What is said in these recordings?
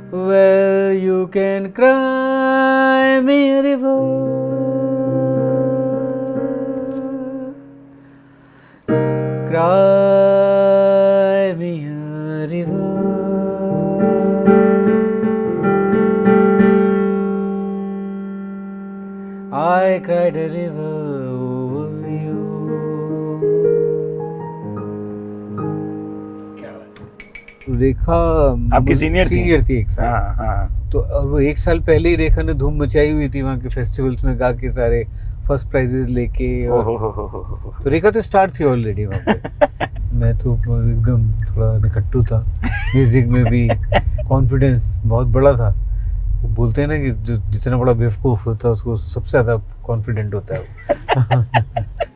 Well, you can cry me a river, cry me a river. I cried a river over you. रेखा आपकी senior थी एक साल। हाँ हाँ। तो और वो एक साल पहले ही रेखा ने धूम मचाई हुई थी वहाँ के फेस्टिवल्स में गा के सारे फर्स्ट प्राइजेस लेके। और तो रेखा तो स्टार थी ऑलरेडी वहाँ पे। मैं तो एकदम थोड़ा निकट्टू था, म्यूजिक में भी कॉन्फिडेंस बहुत बड़ा था। वो बोलते हैं ना कि जो जितना बड़ा बेवकूफ़ होता है उसको सबसे ज़्यादा कॉन्फिडेंट होता है वो।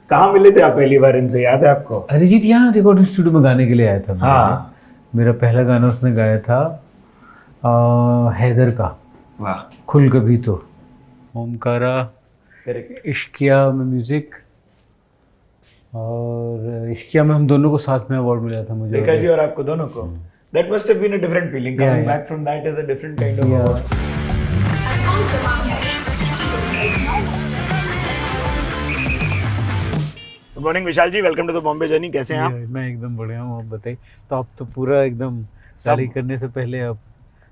कहाँ मिले थे आप पहली बार इनसे, याद है आपको? अरिजीत यहाँ रिकॉर्डिंग स्टूडियो में गाने के लिए आया था। हाँ। मेरा पहला गाना उसने गाया था हैदर का, वाह। खुल कभी तो, ओमकारा, इश्किया में म्यूजिक, और इश्किया में हम दोनों को साथ में अवार्ड मिला था मुझे। रेखा जी और आपको दोनों को? That must have been a different feeling. Coming back from that is a different kind of award. Good morning Vishal ji, welcome to the Bombay journey. कैसे हैं आप? मैं एकदम बढ़िया हूँ, आप बताइए। तो आप तो पूरा एकदम शादी करने से पहले आप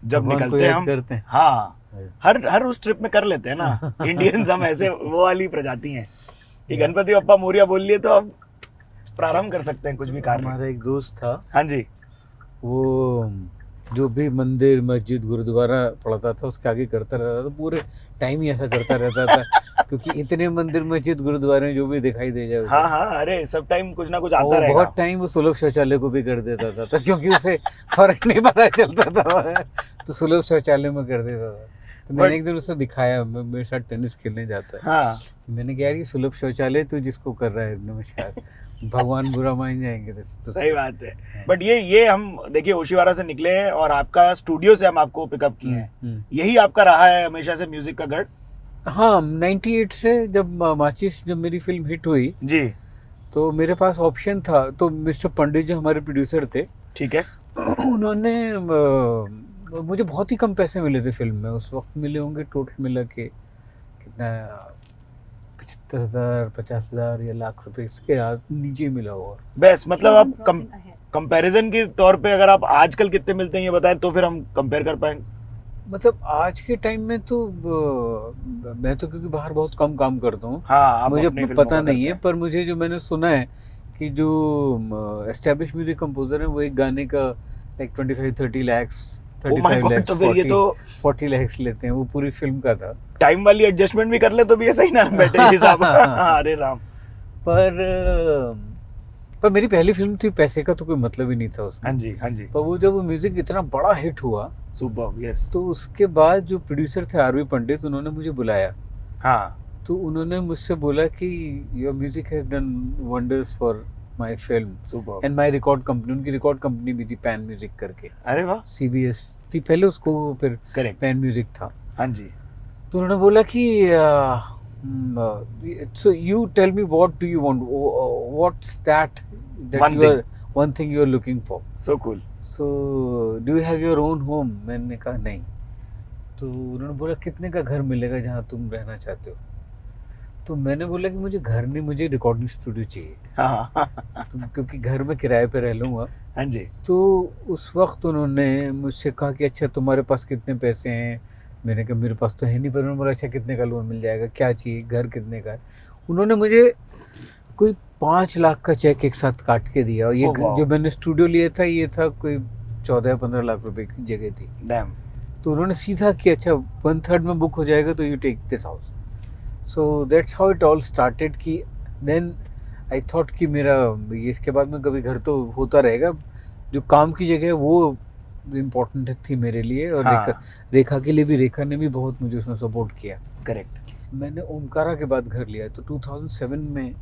जब निकलते हैं हम करते हैं। हाँ, हर उस ट्रिप में कर लेते हैं ना। इंडियंस हम ऐसे वो वाली प्रजाति हैं कि गणपति बप्पा मोरिया बोल लिए तो अब प्रारंभ कर सकते हैं कुछ भी कार्य। हमारा एक दोस्त था, हाँ जी, वो जो भी मंदिर मस्जिद गुरुद्वारा पढ़ता था उसके आगे करता रहता था, पूरे टाइम ही ऐसा करता रहता था। क्योंकि इतने मंदिर मस्जिद गुरुद्वारे जो भी दिखाई दे जाए, हाँ हाँ, अरे सब टाइम कुछ ना कुछ आता रहेगा। बहुत टाइम वो सुलभ शौचालय को भी कर देता था, तो क्योंकि उसे फर्क नहीं पता चलता था तो सुलभ शौचालय में कर देता था। तो मैंने एक दिन उससे दिखाया, मेरे साथ टेनिस खेलने जाता है। हाँ। मैंने कहा यार ये सुलभ शौचालय तो जिसको कर रहा है, नमस्कार, भगवान बुरा मान जाएंगे तो सही बात है। बट ये हम देखिए ओशिवारा से निकले हैं और आपका स्टूडियो से हम आपको पिकअप किए हैं। यही आपका रहा है हमेशा से म्यूजिक का गढ़? हाँ, 98 से जब माचिस जब मेरी फिल्म हिट हुई जी, तो मेरे पास ऑप्शन था। तो मिस्टर पंडित जो हमारे प्रोड्यूसर थे, ठीक है, उन्होंने मुझे बहुत ही कम पैसे मिले थे फिल्म में। उस वक्त मिले होंगे टोटल मिला के कितना, 75,000 50,000 या लाख रुपए, इसके नीचे मिला होगा। बेस्ट, मतलब आप कंपैरिजन के तौर पे अगर आप आजकल कितने मिलते हैं ये बताएं तो फिर हम कंपेयर कर पाएंगे। मतलब आज के टाइम में तो मैं तो क्योंकि बाहर बहुत कम काम करता हूँ, हाँ, मुझे पता नहीं है, पर मुझे जो मैंने सुना है कि जो एस्टैब्लिश म्यूजिक कंपोजर है वो एक गाने का लाइक 25-30 लाख 35 लाख तो फिर ये तो 40 लाख लेते हैं, वो पूरी फिल्म का था। टाइम वाली एडजस्टमेंट भी कर ले तो भी ऐसा ही ना बैठे हिसाब। अरे राम। पर मेरी पहली फिल्म थी, पैसे का तो कोई मतलब ही नहीं था उसमें। हाँ जी, हाँ जी। पर वो जब वो म्यूजिक इतना बड़ा हिट हुआ, सुपर, यस, तो उसके बाद जो प्रोड्यूसर थे आरवी पंडित, उन्होंने मुझे बुलाया। हाँ। तो उन्होंने मुझसे बोला कि your music has done wonders for my film super. And my record company, उनकी रिकॉर्ड कंपनी भी थी पैन म्यूजिक करके। अरे वाह। सीबीएस थी पहले, उसको फिर करेक्ट, पैन म्यूजिक था। हाँ जी। तो उन्होंने बोला कि so you tell me what do you want, what's that one thing you are looking for, so cool, so do you have your own home? मैंने कहा नहीं। तो उन्होंने बोला कितने का घर मिलेगा जहाँ तुम रहना चाहते हो? तो मैंने बोला कि मुझे घर नहीं, मुझे रिकॉर्डिंग स्टूडियो चाहिए। तो क्योंकि घर में किराए पे रह लूँगा। हाँ जी। तो उस वक्त उन्होंने मुझसे कहा कि अच्छा तुम्हारे पास कितने पैसे हैं? मैंने कहा मेरे पास तो है नहीं। पर उन्होंने बोला अच्छा कितने का लोन मिल जाएगा, क्या चाहिए, घर कितने का है? उन्होंने मुझे कोई 5 लाख का चेक एक साथ काट के दिया। और ये जो मैंने स्टूडियो लिया था ये था कोई 14-15 लाख रुपए की जगह थी। डैम। तो उन्होंने सीधा कि अच्छा 1/3 में बुक हो जाएगा तो you take this house. So that's how it all started. कि देन आई थॉट कि मेरा ये इसके बाद में कभी घर तो होता रहेगा, जो काम की जगह है वो इम्पोर्टेंट थी मेरे लिए। और हाँ। रेखा के लिए भी, रेखा ने भी बहुत मुझे उसमें सपोर्ट किया। करेक्ट। मैंने ओमकारा के बाद घर लिया तो 2007 में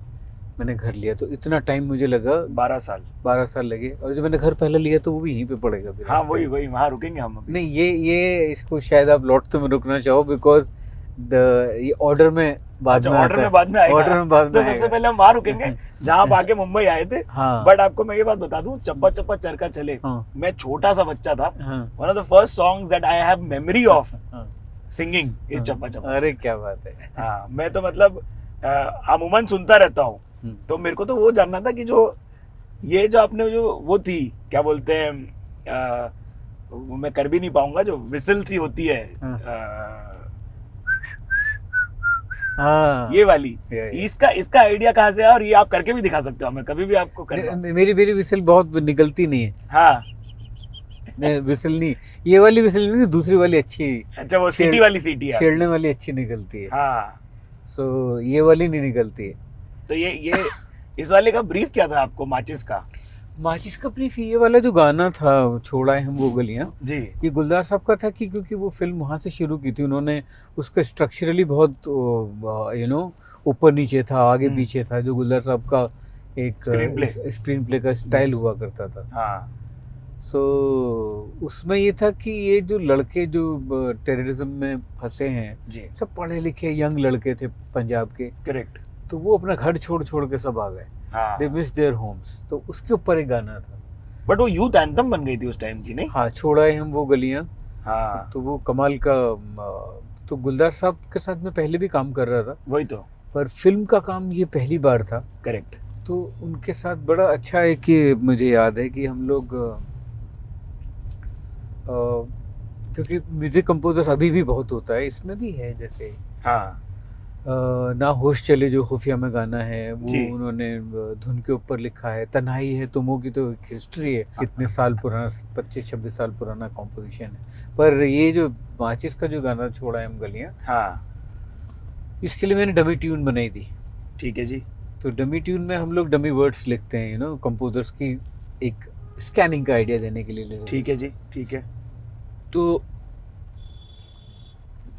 मैंने घर लिया। तो इतना टाइम मुझे लगा, 12 साल लगे। और जब मैंने घर पहले लिया तो वो भी यहीं पे पड़ेगा। हाँ, वही वहाँ रुकेंगे हम अभी। नहीं, ये इसको शायद आप लौटते में रुकना चाहो, बिकॉज ये ऑर्डर में बाद अच्छा, में ऑर्डर आता में है। बाद में आएगा। ऑर्डर में बाद तो में सबसे आएगा। पहले हम वहां रुकेंगे जहां आप आके मुंबई आए थे। हाँ। बट आपको मैं ये बात बता दूं, चप्पा चप्पा चरखा चले, हाँ। मैं छोटा सा बच्चा था, हाँ। One of the first songs that I have memory of हाँ। सिंगिंग इज हाँ। चप्पा चप्पा। अरे क्या बात है। हाँ, मैं तो मतलब अमूमन सुनता रहता हूँ, तो मेरे को तो वो जानना था कि जो ये जो आपने जो वो थी, क्या बोलते हैं, वो मैं कर भी नहीं पाऊंगा, जो विसल सी होती है, हाँ। ये वाली, या। इसका आइडिया कहाँ से है, और ये आप करके भी दिखा सकते हो हमें, कभी भी आपको करना। मेरी विसल बहुत निकलती नहीं है। हाँ, मैं विसल नहीं, ये वाली विसल नहीं, दूसरी वाली अच्छी, अच्छा वो सीटी वाली सीटी है छेड़ने वाली अच्छी निकलती है। हाँ, सो ये वाली नहीं निकलती है। तो ये इस वाले का ब्रीफ क्या था आपको, माचिस का? माचिस का ब्रीफ ये वाला जो गाना था, छोड़ा है हम वो गलियां, जी, ये गुलजार साहब का था कि क्योंकि वो फिल्म वहाँ से शुरू की थी उन्होंने, उसका स्ट्रक्चरली बहुत ऊपर नीचे था, आगे पीछे था, जो गुलजार साहब का एक स्क्रीन प्ले का स्टाइल हुआ करता था। हाँ। सो उसमें ये था कि ये जो लड़के जो टेररिज्म में फंसे हैं, जी, सब पढ़े लिखे यंग लड़के थे पंजाब के, करेक्ट। तो वो अपना घर छोड़ के सब आ गए, दे मिस देयर होम्स, तो उसके ऊपर एक गाना था। बट वो यूथ एंथम बन गई थी उस टाइम की, नहीं? हाँ, छोड़ा है हम वो गलियां। हाँ, तो वो कमाल का, तो गुलजार साहब के साथ मैं पहले भी काम कर रहा था, वही तो, पर फिल्म का काम ये पहली बार था। करेक्ट। तो उनके साथ बड़ा अच्छा है कि मुझे याद है कि हम लोग क्योंकि म्यूजिक कंपोजर्स अभी भी बहुत होता है, इसमें भी है, जैसे हाँ, ना होश चले जो खुफिया में गाना है, वो जी। उन्होंने धुन के ऊपर लिखा है। तन्हाई है तुमों की तो एक हिस्ट्री है, कितने साल पुराना, 25-26 साल पुराना कॉम्पोजिशन है। पर ये जो माचिस का जो गाना छोड़ा है हम गलियां, हाँ, इसके लिए मैंने डमी ट्यून बनाई थी। ठीक है जी। तो डमी ट्यून में हम लोग डमी वर्ड्स लिखते हैं, कंपोजर्स की एक स्कैनिंग का आइडिया देने के लिए। ठीक है जी, ठीक है। तो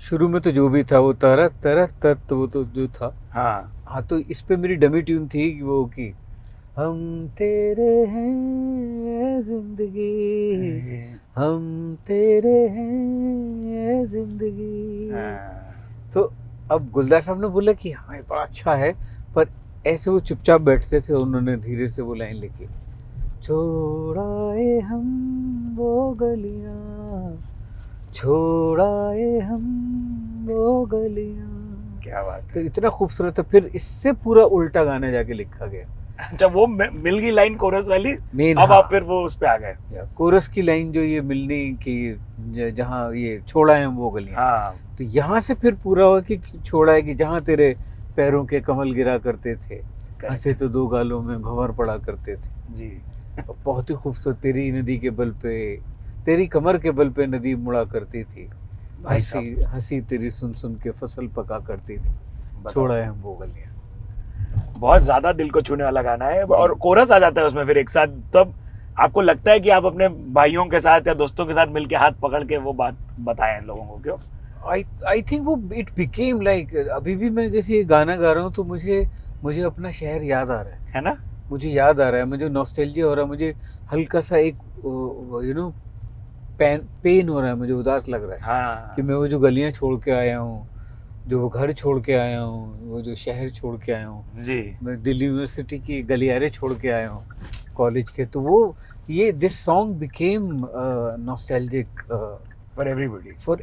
शुरू में तो जो भी था वो तारा तारा तत, वो तो जो था। हाँ, तो इस पे मेरी डमी ट्यून थी वो कि हम तेरे हैं जिंदगी, हम तेरे हैं जिंदगी। तो अब गुलजार साहब ने बोला कि हाँ ये बड़ा अच्छा है, पर ऐसे वो चुपचाप बैठते थे, उन्होंने धीरे से वो लाइन लिखी, छोड़ाए हम वो गलियां, छोड़ाए हम वो गलियां। क्या बात है। तो इतना खूबसूरत है। फिर इससे पूरा उल्टा गाना जाके लिखा गया। अच्छा, वो मिल गई लाइन कोरस वाली, मेन। अब हाँ, आप फिर वो उस पे आ गए। कोरस की लाइन जो ये मिलनी की, जहाँ ये छोड़ा है हम वो गलियां, हाँ, तो यहाँ से फिर पूरा हुआ कि छोड़ा है कि जहाँ तेरे पैरों के कमल गिरा करते थे, हंसे तो दो गालों में भंवर पड़ा करते थे जी। बहुत ही खूबसूरत, तेरी नदी के बल पे, तेरी कमर के बल पे नदी मुड़ा करती थी, हंसी हंसी तेरी सुन सुन के फसल पका करती थी, छोड़ा है हम वो गलियां। बहुत ज्यादा दिल को छूने वाला गाना है, और कोरस आ जाता है उसमें फिर एक साथ, तब आपको लगता है कि आप अपने भाइयों के साथ या दोस्तों के साथ मिलके हाथ पकड़ के वो बात बताएं लोगों को, क्यों? आई थिंक वो इट बिकेम लाइक, अभी भी मैं जैसे ये गाना गा रहा हूँ तो मुझे अपना शहर याद आ रहा है ना? मुझे याद आ रहा है, मुझे नॉस्टैल्जिया हो रहा है, मुझे हल्का सा एक पेन हो रहा है, मुझे उदास लग रहा है। हाँ, कि मैं वो जो गलियां छोड़ के आया हूँ, जो वो घर छोड़ के आया हूँ, वो जो शहर छोड़ के आया हूँ जी, मैं, दिल्ली यूनिवर्सिटी की गलियारे छोड़ के आया हूँ कॉलेज के, तो वो ये this song became nostalgic for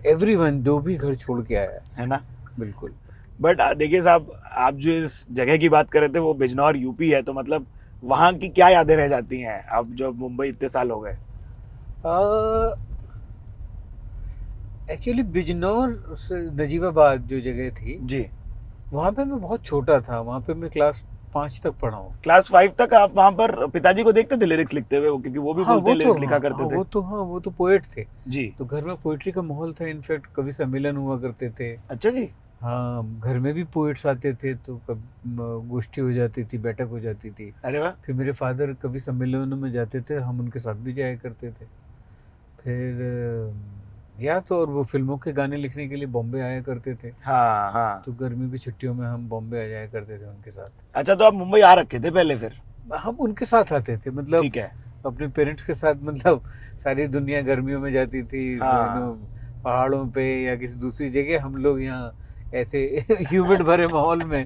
everyone जो भी घर छोड़ के आया है ना? बिल्कुल। बट देखिए साहब, आप जो इस जगह की बात कर रहे थे वो बिजनौर यूपी है, तो मतलब वहाँ की क्या यादें रह जाती हैं अब जब मुंबई इतने साल हो गए? एक्चुअली बिजनौर से नजीबाबाद जो जगह थी जी, वहाँ पे मैं बहुत छोटा था, वहाँ पे मैं क्लास 5 तक पढ़ा हूँ। क्लास 5 तक आप वहाँ पर पिताजी को देखते थे लिरिक्स लिखते हुए, क्योंकि वो भी बोलते लिरिक्स लिखा करते थे। वो तो पोएट थे जी, तो घर में पोएट्री का माहौल था, इनफैक्ट कवि सम्मेलन हुआ करते थे। अच्छा जी। हाँ, घर में भी पोएट्स आते थे, तो गोष्ठी हो जाती थी, बैठक हो जाती थी। अरे वाह। फिर मेरे फादर कवि सम्मेलनों में जाते थे, हम उनके साथ भी जाया करते थे। फिर या तो और वो फिल्मों के गाने लिखने के लिए बॉम्बे आया करते थे। हाँ हाँ, तो गर्मी की छुट्टियों में हम बॉम्बे आ जाया करते थे उनके साथ। अच्छा, तो आप मुंबई आ रखे थे पहले? फिर हम उनके साथ आते थे, मतलब ठीक है, अपने पेरेंट्स के साथ, मतलब सारी दुनिया गर्मियों में जाती थी, हाँ। पहाड़ों पे या किसी दूसरी जगह, हम लोग यहाँ ऐसे ह्यूमिड भरे माहौल में,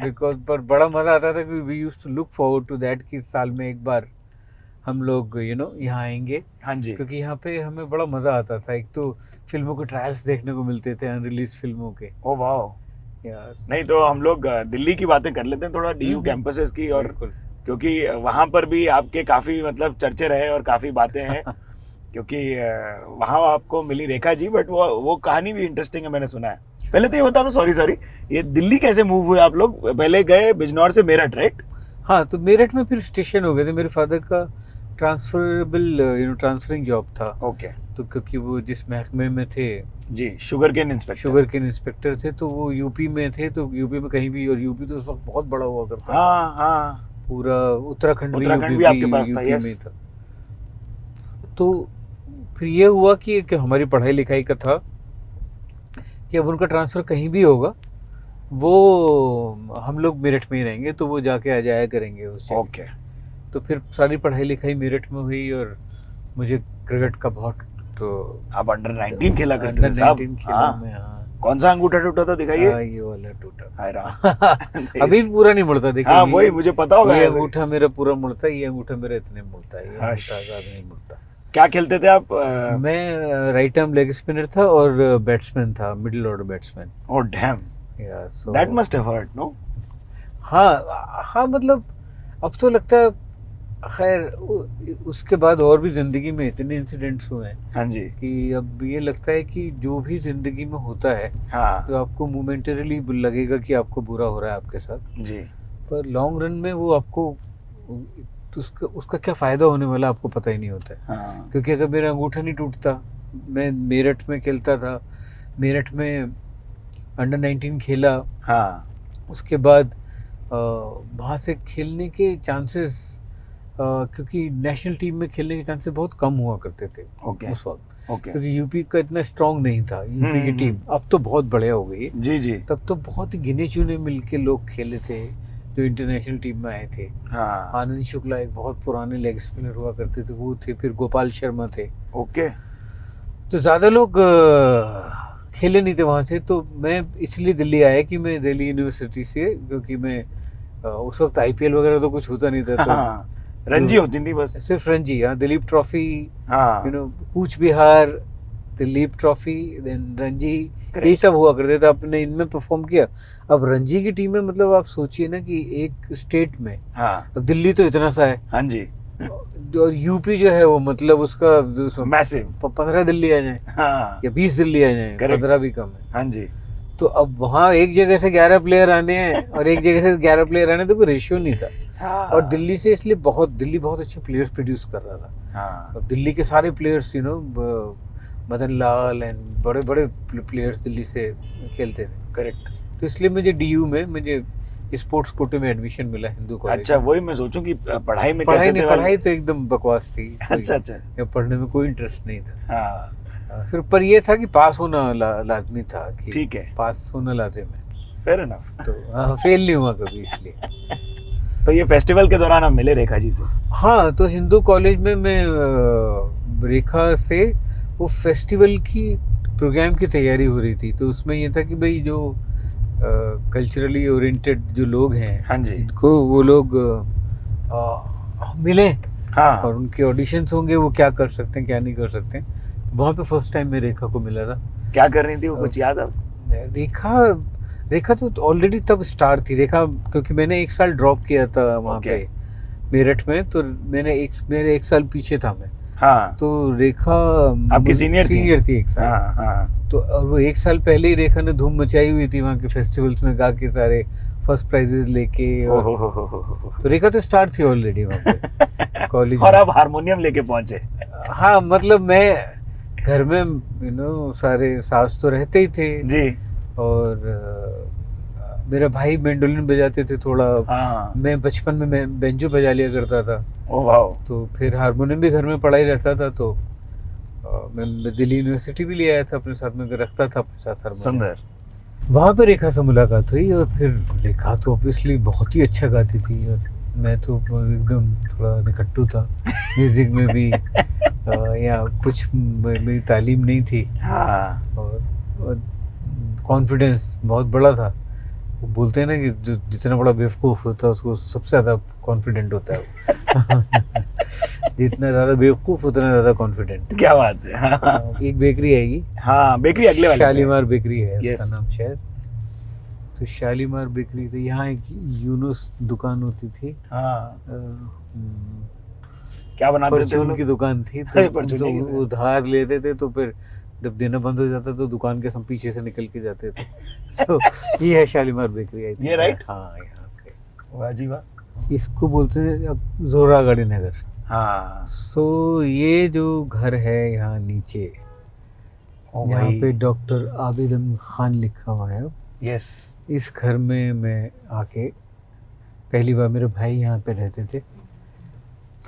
बिकॉज पर बड़ा मज़ा आता था कि we used to look forward to that कि साल में एक बार हम लोग यहाँ आएंगे, हाँ जी, क्योंकि यहाँ पे हमें बड़ा मज़ा आता था। एक तो फिल्मों के ट्रायल्स देखने को मिलते थे, अनरिलीज फिल्मों के। ओ वाह। Yes. नहीं तो हम लोग दिल्ली की बातें कर लेते हैं थोड़ा, डीयू कैंपसेस की, और बिल्कुल। क्योंकि वहाँ पर भी आपके काफ़ी मतलब चर्चे रहे और काफ़ी बातें हैं क्योंकि वहाँ आपको मिली रेखा जी, बट वो कहानी भी इंटरेस्टिंग है, मैंने सुना है। पहले तो ये बता दो, सॉरी ये दिल्ली कैसे मूव हुए आप लोग? पहले गए बिजनौर से मेरठ, राइट? हाँ, तो मेरठ में फिर स्टेशन हो गए थे। मेरे फादर का ट्रांसफरेबल ट्रांसफरिंग जॉब था। ओके तो क्योंकि वो जिस महकमे में थे, जी, sugar cane inspector, sugar cane inspector थे, तो वो यूपी में थे। तो यूपी में कहीं भी, और यूपी तो उस वक्त बहुत बड़ा हुआ करता था। हाँ, पूरा उत्तराखंड भी आपके पास था, यूपी में था। तो फिर ये हुआ कि हमारी पढ़ाई लिखाई का था कि अब उनका ट्रांसफ़र कहीं भी होगा, वो हम लोग मेरठ में ही रहेंगे, तो वो जाके आ जाया करेंगे उस जगह। ओके। तो फिर सारी पढ़ाई लिखाई मेरठ में हुई, और मुझे क्रिकेट का बहुत, तो आप अंडर 19 खेला करते थे साहब? 19 खेला मैं, हाँ। कौन सा अंगूठा टूटा था, दिखाइए। ये वाला टूटा। हाय राम। अभी भी पूरा नहीं मुड़ता, देखिए। हाँ, वही मुझे पता होगा। ये अंगूठा मेरा पूरा मुड़ता है, ये अंगूठा मेरा इतने मुड़ता है, ये अंगूठा ज़्यादा नहीं मुड़ता। क्या खेलते थे आप? मैं राइट आर्म लेग स्पिनर था और बैट्समैन था, middle order batsman. Oh damn, that must have hurt, no? हाँ, मतलब अब तो लगता है, खैर उसके बाद और भी ज़िंदगी में इतने इंसिडेंट्स हुए हैं, हाँ जी, कि अब ये लगता है कि जो भी ज़िंदगी में होता है, हाँ, तो आपको मोमेंटरीली लगेगा कि आपको बुरा हो रहा है आपके साथ, जी, पर लॉन्ग रन में वो आपको, तो उसका क्या फ़ायदा होने वाला आपको पता ही नहीं होता है। हाँ, क्योंकि अगर मेरा अंगूठा नहीं टूटता, मैं मेरठ में खेलता था, मेरठ में अंडर 19 खेला, हाँ, उसके बाद वहाँ से खेलने के चांसेस, क्योंकि नेशनल टीम में खेलने के चांसेस बहुत कम हुआ करते थे ओके, उस वक्त, ओके, क्योंकि यूपी का इतना स्ट्रांग नहीं था यूपी की टीम। अब तो बहुत बढ़िया हो गई है। जी जी, तब तो बहुत ही गिने चुने मिल के लोग खेले थे जो इंटरनेशनल टीम में आए थे। हाँ, आनंद शुक्ला एक बहुत पुराने लेग स्पिनर हुआ करते थे, वो थे। फिर गोपाल शर्मा थे। ओके, तो ज़्यादा लोग खेले नहीं थे वहाँ से। तो मैं इसलिए दिल्ली आया कि मैं दिल्ली यूनिवर्सिटी से, क्योंकि मैं उस वक्त आईपीएल वगैरह तो कुछ होता नहीं था, तो हाँ, रणजी होती थी बस, सिर्फ रणजी। हाँ, दिलीप ट्रॉफी, हाँ, कूच बिहार, दिलीप ट्रॉफी, देन रणजी, यही सब हुआ करते थे। आपने इनमें परफॉर्म किया। अब रणजी की टीम में, मतलब आप सोचिए ना कि एक स्टेट में, हाँ, अब दिल्ली तो इतना सा है, हाँ जी, और यूपी जो है वो, मतलब उसका मैसिव, 15 दिल्ली आ जाए, हाँ, या 20 दिल्ली आ जाए, Correct. 15 भी कम है। हाँ जी, तो अब वहाँ एक जगह से 11 प्लेयर आने हैं और एक जगह से 11 प्लेयर आने, तो कोई रेशियो नहीं था। हाँ, और दिल्ली से इसलिए दिल्ली बहुत अच्छे प्लेयर्स प्रोड्यूस कर रहा था। हाँ, और दिल्ली के सारे प्लेयर्स, मदन लाल एंड बड़े बड़े प्लेयर्स दिल्ली से खेलते थे। करेक्ट। तो इसलिए मुझे डीयू में, मुझे स्पोर्ट्स कोटे में एडमिशन मिला, हिंदू कॉलेज। अच्छा, वही मैं सोचूं कि पढ़ाई में कैसे थे? पढ़ाई तो एकदम बकवास थी। अच्छा, या पढ़ने में कोई इंटरेस्ट नहीं था। हाँ, सिर्फ पर ये था कि पास होना लाजमी था, कि ठीक है, पास होना लाजिम है। Fair enough. तो फेल नहीं हुआ कभी, इसलिए। तो ये फेस्टिवल के दौरान हम मिले रेखा जी से? हाँ, तो हिंदू कॉलेज में मैं रेखा से, वो फेस्टिवल की प्रोग्राम की तैयारी हो रही थी। तो उसमें ये था कि भाई जो कल्चरली ओरिएंटेड जो लोग हैं, हाँ जी, जिनको वो लोग मिले, हाँ, और उनके ऑडिशंस होंगे, वो क्या कर सकते हैं क्या नहीं कर सकते हैं। वहाँ पे फर्स्ट टाइम मैं रेखा को मिला था। क्या कर रही थी वो, कुछ याद अब? रेखा तो ऑलरेडी तब स्टार थी। रेखा, क्योंकि मैंने 1 साल ड्रॉप किया था वहाँ Okay. पे मेरठ में, तो मेरे 1 साल पीछे था मैं। हाँ, तो रेखा आपकी सीनियर थी 1 साल। हाँ, हाँ, तो और वो 1 साल पहले ही रेखा ने धूम मचाई हुई थी वहाँ के फेस्टिवल्स में, गा के सारे फर्स्ट प्राइजेस लेके। और तो रेखा तो स्टार थी ऑलरेडी वहाँ पे कॉलेज और आप हारमोनियम लेके पहुंचे? हाँ, मतलब मैं घर में सारे सास तो रहते ही थे जी, और मेरा भाई मैंडोलिन बजाते थे थोड़ा। हाँ, मैं बचपन में मैं बेंजो बजा लिया करता था। ओ वाओ, तो फिर हारमोनियम भी घर में पड़ा ही रहता था। तो मैं दिल्ली यूनिवर्सिटी भी ले आया था अपने साथ में, रखता था अपने साथ हारमोनियम। सुंदर। वहाँ पे रेखा से मुलाकात हुई, और फिर रेखा तो ऑब्वियसली बहुत ही अच्छा गाती थी, और मैं तो एकदम थोड़ा निकट्टू था म्यूजिक में भी। या कुछ मेरी तालीम नहीं थी। हाँ, और कॉन्फिडेंस बहुत बड़ा था। वो बोलते हैं ना कि जो जितना बड़ा बेवकूफ़ होता है उसको सबसे ज़्यादा कॉन्फिडेंट होता है वो। जितना ज़्यादा बेवकूफ़ उतना ज़्यादा कॉन्फिडेंट। क्या बात है। हाँ एक बेकरी आएगी, हाँ, बेकरी अगले वाले पे। शालीमार बेकरी है Yes. उसका नाम शायद। तो शालीमार बेकरी, तो यहाँ एक यूनुस दुकान होती थी, हाँ, क्या बनाते थे वो परचून लोग? की दुकान थी। अरे, तो परचून जो की दुकान। उधार लेते थे तो फिर जब देना बंद हो जाता तो दुकान के सब पीछे से निकल के जाते थे। तो ये है शालीमार बेकरी आई थी। ये right? हाँ, यहाँ से। वाह जी वाह। इसको बोलते हैं अब जोरागाड़ी नगर। हाँ, सो ये जो घर है यहाँ नीचे, ओ यहाँ भाई। पे डॉक्टर आबिद अहमद खान लिखा हुआ है। यस। इस घर में मैं आके पहली बार, मेरे भाई यहाँ पे रहते थे,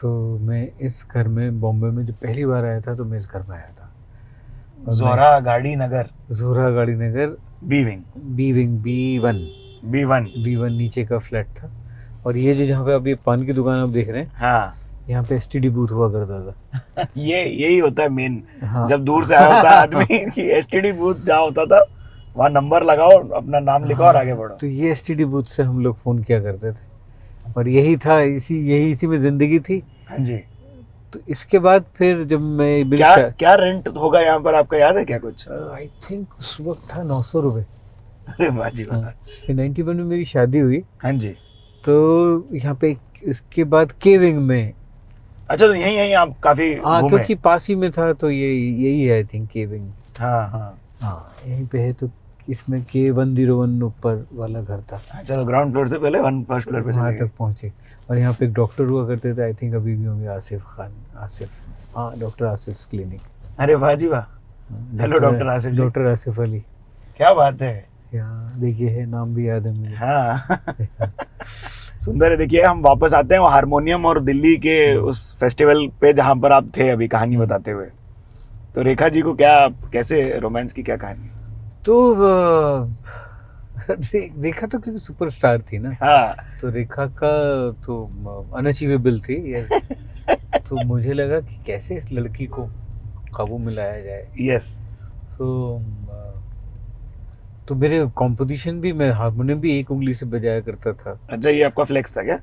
तो मैं इस घर में बॉम्बे में जब पहली बार आया था तो मैं इस घर में आया था। और मैं- जोरा गाड़ी नगर, जोरागाड़ी नगर, बी विंग, B1 B1। नीचे का फ्लैट था। और ये जो जहाँ पे अभी पान की दुकान आप देख रहे हैं, हाँ, यहाँ पे STD बूथ हुआ करता था। ये यही होता है मेन। हाँ। जब दूर से आया होता है आदमी कि एसटीडी बूथ जहाँ होता था वहाँ नंबर लगाओ, अपना नाम लिखो और आगे बढ़ो। तो ये STD बूथ से हम लोग फ़ोन किया करते थे, और यही था, इसी में ज़िंदगी थी। हाँ जी। तो इसके बाद फिर जब मैं क्या रेंट होगा यहाँ पर, आपका याद है क्या कुछ? आई थिंक उस वक्त था 900 रुपये। अरे वाह जी वाह। फिर 91 में मेरी शादी हुई, हाँ जी। तो यहाँ पे इसके बाद के विंग में। अच्छा, तो यही आप काफी हाँ, घूमे। क्योंकि पास ही में था, तो यही है आई थिंक के विंग। हाँ हाँ। हाँ, यहीं पे है। तो इसमें K101 ऊपर वाला घर था। अच्छा, तो ग्राउंड फ्लोर से पहले फर्स्ट फ्लोर पे वहाँ चले गए। तक पहुँचे। और यहाँ पे एक डॉक्टर हुआ करते थे, आई थिंक अभी भी होंगे, हाँ, डॉक्टर आसिफ क्लिनिक। अरे वाह जी वाह। हेलो डॉक्टर आसिफ जी। डॉक्टर आसिफ अली। क्या बात है। यहाँ देखिए है, नाम भी याद है मुझे। हाँ। सुंदर है। देखिए, हम वापस आते हैं वो हारमोनियम और दिल्ली के उस फेस्टिवल पे जहाँ पर आप थे अभी कहानी बताते हुए। तो रेखा जी को कैसे रोमांस की क्या कहानी? तो रेखा तो क्योंकि सुपरस्टार थी ना, हाँ। तो रेखा का तो अनअचीवेबल थी ये। तो मुझे लगा कि कैसे इस लड़की को काबू में लाया जाए। यस। तो मेरे कॉम्पोजिशन भी, मैं हारमोनियम भी एक उंगली से बजाया करता था। अच्छा, ये आपका फ्लेक्स था क्या?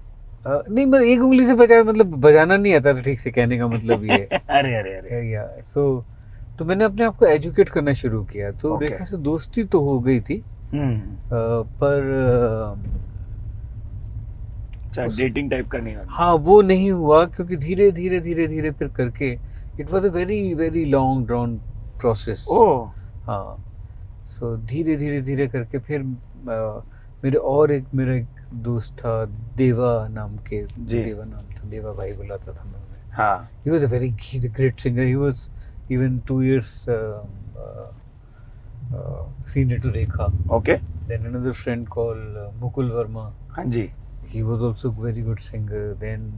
नहीं, मैं एक उंगली से बजाया, मतलब बजाना नहीं आता था ठीक से, कहने का मतलब ये। अरे अरे अरे। या तो मैंने अपने आप को एजुकेट करना शुरू किया। तो Okay. रेखा से दोस्ती तो हो गई थी, पर अच्छा, डेटिंग टाइप का नहीं हुआ। हाँ, वो नहीं हुआ, क्योंकि धीरे धीरे फिर करके it was a very very long drawn process. Oh. हाँ, सो धीरे करके फिर मेरा एक दोस्त था, देवा नाम था, देवा भाई बुलाता था मैं उन्हें। हाँ। He's a great singer. He was even 2 years senior to Rekha. Okay. Then another friend called Mukul Verma. हाँ जी। He was also very good singer. Then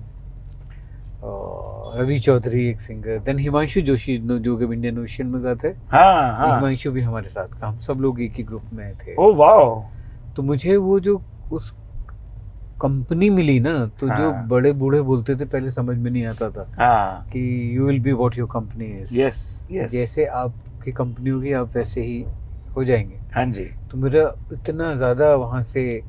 Ravi Chaudhary एक सिंगर। देन हिमांशु जोशी जो कि इंडियन ओशियन में गाते हैं। हाँ हाँ। हिमांशु भी हमारे साथ का, हम सब लोग एक ही ग्रुप में थे। Oh wow. तो मुझे वो जो उस कंपनी मिली ना, तो जो हाँ। बड़े बूढ़े बोलते थे पहले समझ में नहीं आता था हाँ। कि you will be what your company is. Yes yes. जैसे आपकी कंपनी होगी आप वैसे ही हो जाएंगे। हाँ जी। तो मेरा इतना ज़्यादा वहाँ से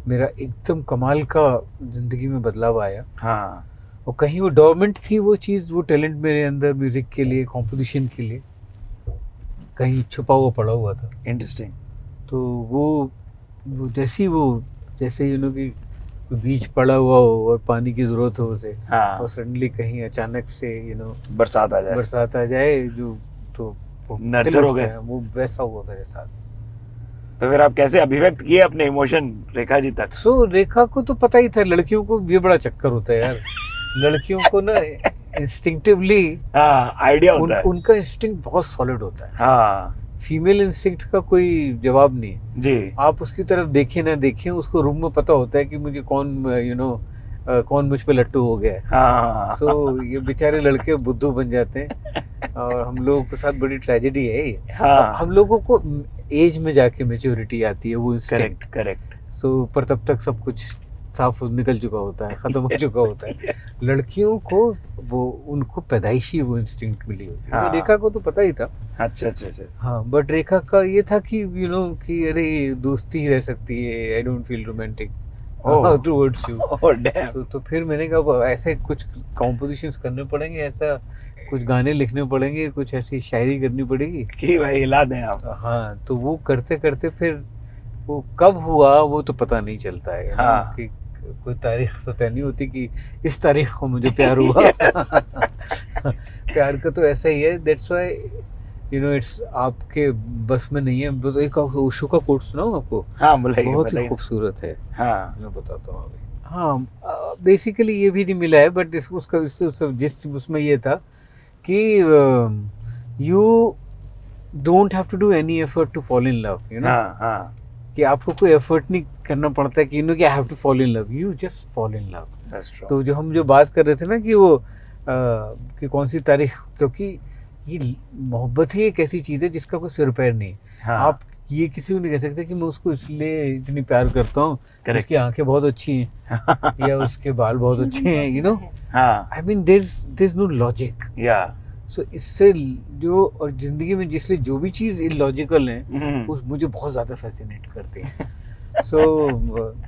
मेरा एकदम कमाल का ज़िंदगी में बदलाव आया। हाँ। और कहीं वो डोरमेंट थी वो चीज़, वो टैलेंट मेरे अंदर म्यूज़िक के लिए, कॉम्पोजिशन के लिए कहीं छुपा हुआ पड़ा हुआ था। इंटरेस्टिंग। तो वो जैसे यू नो कि बीज पड़ा हुआ हो और पानी की ज़रूरत हो उसे, हाँ। और सडनली कहीं अचानक से बरसात आ जाए जो तो वो नर्चर खिल हो उठता गए। है, वो वैसा हुआ मेरे साथ। तो फिर आप कैसे अभिव्यक्त किए अपने इमोशन रेखा जी तक? सो रेखा को तो पता ही था, लड़कियों को ये बड़ा चक्कर होता है यार। लड़कियों को ना इंस्टिंक्टिवली हाँ, आइडिया होता है। उनका इंस्टिंक्ट बहुत सॉलिड होता है। हाँ फीमेल इंस्टिंक्ट का कोई जवाब नहीं है। जी। आप उसकी तरफ देखें ना देखें, उसको रूम में पता होता है कि मुझे कौन मुझ पे लट्टू हो गया है। हाँ। सो ये बेचारे लड़के बुद्धू बन जाते हैं और हम लोगों के साथ बड़ी ट्रेजेडी है ये। हाँ। हम लोगों को एज में जाके मैच्योरिटी आती है, वो इंस्टिंक्ट। करेक्ट। सो पर तब तक सब कुछ साफ निकल चुका होता है, खत्म हो चुका होता है। लड़कियों को वो उनको पैदाइशी वो इंस्टिंक्ट मिली होती है। हाँ। रेखा को तो पता ही था। अच्छा अच्छा अच्छा। हाँ, बट रेखा का ये था कि यू नो कि अरे दोस्ती ही रह सकती है, I don't feel romantic towards you. तो फिर मैंने कहा ऐसे कुछ कॉम्पोजिशंस करने पड़ेंगे, ऐसा कुछ गाने लिखने पड़ेंगे, कुछ ऐसी शायरी करनी पड़ेगी कि भाई हिला दें आप। हाँ, तो वो करते करते फिर वो कब हुआ वो तो पता नहीं चलता है। हाँ। कि कोई तारीख तो तय नहीं होती कि इस तारीख को मुझे प्यार हुआ। प्यार का तो ऐसा ही है, that's why you know it's आपके बस में नहीं है। बस एक ओशो का कोट सुनाऊं आपको? हाँ बताइए, बहुत ही खूबसूरत है। हाँ मैं बताता हूँ अभी। हाँ, बेसिकली ये भी नहीं मिला है, बट उसका जिस उसमें ये था कि you don't have to do any effort to fall in love, you know. हाँ हाँ, कि आपको कोई एफर्ट नहीं करना पड़ता है कि यू नो कि I have to fall in love, you just fall in love. that's true. तो जो हम बात कर रहे थे ना कि वो कि कौन सी तारीख, क्योंकि ये मोहब्बत ही एक ऐसी चीज़ है जिसका कोई सिर पैर नहीं। हाँ, आप ये किसी को नहीं कह सकते कि मैं उसको इसलिए इतनी प्यार करता हूँ, Correct. उसकी आंखें बहुत अच्छी हैं या उसके बाल बहुत अच्छे हैं, यू नो। हाँ, I mean there is no logic. Yeah so इससे जो और जिंदगी में जिसलिए जो भी चीज़ इलॉजिकल है हम्म, उस मुझे बहुत ज़्यादा फैसिनेट करती है। सो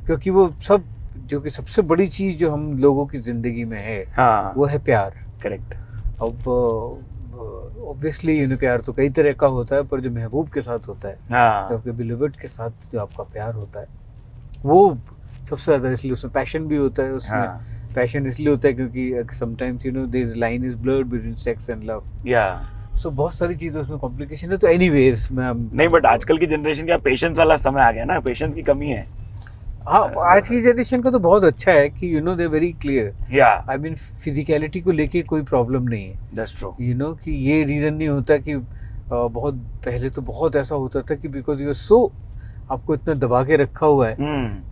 क्योंकि वो सब जो कि सबसे बड़ी चीज़ जो हम लोगों की ज़िंदगी में है हाँ, वो है प्यार। करेक्ट। अब ऑब्वियसली यू नो प्यार तो कई तरह का होता है, पर जो महबूब के साथ होता है, जो हाँ, आपके बिलीवर्ड के साथ जो आपका प्यार होता है वो सबसे ज़्यादा, इसलिए उसमें पैशन भी होता है। उसमें हाँ, पैशन इसलिए होता है क्योंकि sometimes you know there is line is blurred between sex and love. Yeah so बहुत सारी चीज़ें उसमें कॉम्प्लिकेशन है। तो एनीवेज मैं नहीं, बट आजकल की जनरेशन का पेशेंस वाला समय आ गया ना, पेशेंस की कमी है। हाँ, आज की जनरेशन का तो बहुत अच्छा है कि you no they very clear. या आई मीन फिजिकलिटी को लेके कोई प्रॉब्लम नहीं है, दैट्स ट्रू। यू नो कि ये रीज़न नहीं होता कि बहुत पहले तो बहुत ऐसा होता था कि बिकॉज यू सो आपको इतना दबा के रखा हुआ है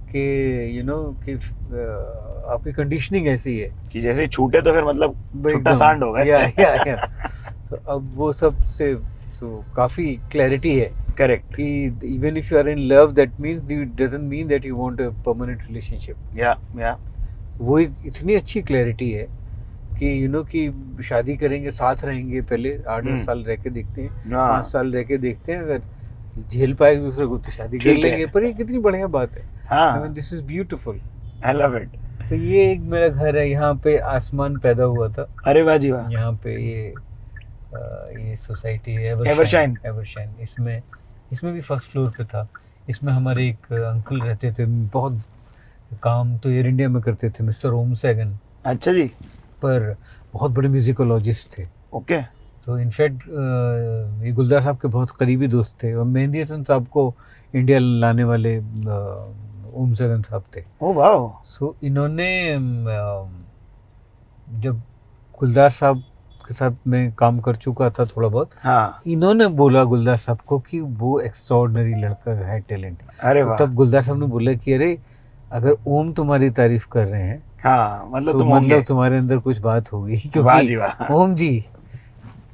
कि यू नो कि आपकी कंडीशनिंग ऐसी है कि जैसे छूटे तो फिर मतलब छूटा एकदम। सांड हो गए। या So, अब वो सब से काफ़ी क्लैरिटी है करेक्ट। कि even if you are in love that means doesn't mean that you want a permanent relationship. या वो एक इतनी अच्छी क्लैरिटी है कि यू नो कि शादी करेंगे, साथ रहेंगे, पहले 8-10 साल रह के देखते हैं, 5 साल रह के देखते हैं, अगर झेल पाए एक दूसरे को तो शादी कर ठीक है। लेंगे। पर ये कितनी बढ़िया बात है। हाँ, I mean this is beautiful. I love it. तो ये एक मेरा घर है, यहाँ पे आसमान पैदा हुआ था। अरे वाह जी वाह। यहाँ पे ये सोसाइटी है एवरशाइन। एवरशाइन। इसमें भी फर्स्ट फ्लोर पे था। इसमें हमारे एक अंकल रहते थे, बहुत काम तो एयर इंडिया में करते थे, मिस्टर ओम सैगन, अच्छा जी। पर बहुत बड़े म्यूजिकोलॉजिस्ट थे। ओके। तो इनफैक्ट ये गुलजार साहब के बहुत करीबी दोस्त थे, और मेहंदी हसन साहब को इंडिया लाने वाले ओम सैगन साहब थे। ओ वाह। सो इन्होंने जब गुलजार साहब के साथ मैं काम कर चुका था थोड़ा बहुत, हाँ। इन्होंने बोला गुलजार साहब को कि वो एक्स्ट्राऑर्डिनरी लड़का है, टैलेंट। अरे वाह। तब गुलजार साहब ने बोला कि अरे अगर ओम तुम्हारी तारीफ कर रहे हैं हाँ, मतलब तो तुम होंगे। मतलब तुम्हारे अंदर कुछ बात होगी, वाह जी क्योंकि वाह। ओम जी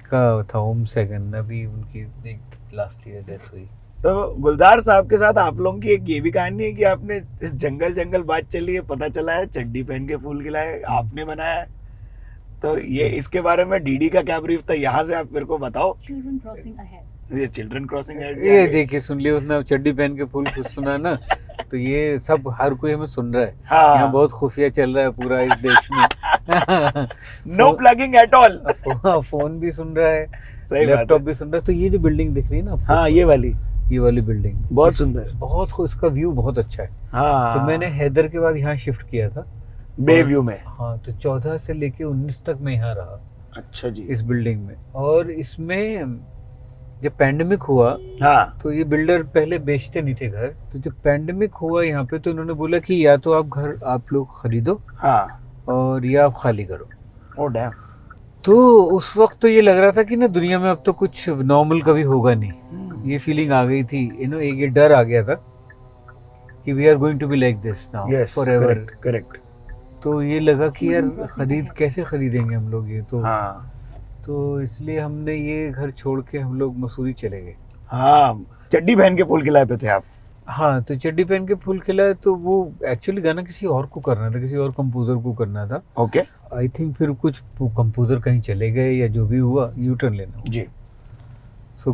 का था, ओम सैगन, अभी उनकी लास्ट ईयर डेथ हुई। तो गुलजार साहब के साथ आप लोगों की एक ये भी कहानी है कि आपने इस जंगल बात चली है, पता चला है चड्डी पहन के फूल खिलाए आपने बनाया है। तो ये इसके बारे में डीडी का क्या ब्रीफ था, यहाँ से आप मेरे को बताओ। Children crossing ahead. ये चिल्ड्रन क्रॉसिंग ये देखिए, सुन लिया उसने, चड्डी पहन के फूल खुद सुना ना। तो ये सब हर कोई हमें सुन रहा है। हाँ। यहाँ बहुत खुफिया चल रहा है पूरा इस देश में। No plugging at all. Phone भी सुन रहा है, सही बात लैपटॉप है। भी सुन रहा है। तो ये जो बिल्डिंग दिख रही है ना आपको, हाँ, ये वाली बिल्डिंग बहुत सुंदर। बहुत इसका व्यू बहुत अच्छा है। हाँ। तो मैंने हैदर के बाद यहाँ शिफ्ट किया था, बे व्यू में। हाँ। तो 14 से लेके 19 तक मैं यहाँ रहा, अच्छा जी। इस बिल्डिंग में। और इसमें जब पैंडेमिक हुआ, हाँ। तो ये बिल्डर पहले बेचते नहीं थे घर, तो जब पैंडेमिक हुआ यहाँ पे, तो इन्होंने बोला कि या तो आप घर आप लोग खरीदो हाँ। और या आप खाली करो। Oh damn. तो उस वक्त तो ये लग रहा था कि ना दुनिया में अब तो कुछ नॉर्मल कभी होगा नहीं, ये फीलिंग आ गई थी, यू नो, एक ये डर आ गया था कि we are going to be like this now forever. Correct. तो ये लगा कि यार कैसे खरीदेंगे हम लोग ये, तो हाँ। तो इसलिए हमने ये घर छोड़ के हम लोग मसूरी चले गए। हाँ, चड्डी पहन के फूल खिलाए पे थे आप। हाँ, तो चड्डी पहन के फूल खिला है, तो वो एक्चुअली गाना किसी और को करना था, किसी और कंपोजर को करना था। ओके आई थिंक फिर कुछ कंपोजर कहीं चले गए या जो भी हुआ, यू टर्न लेना हुआ। जी। सो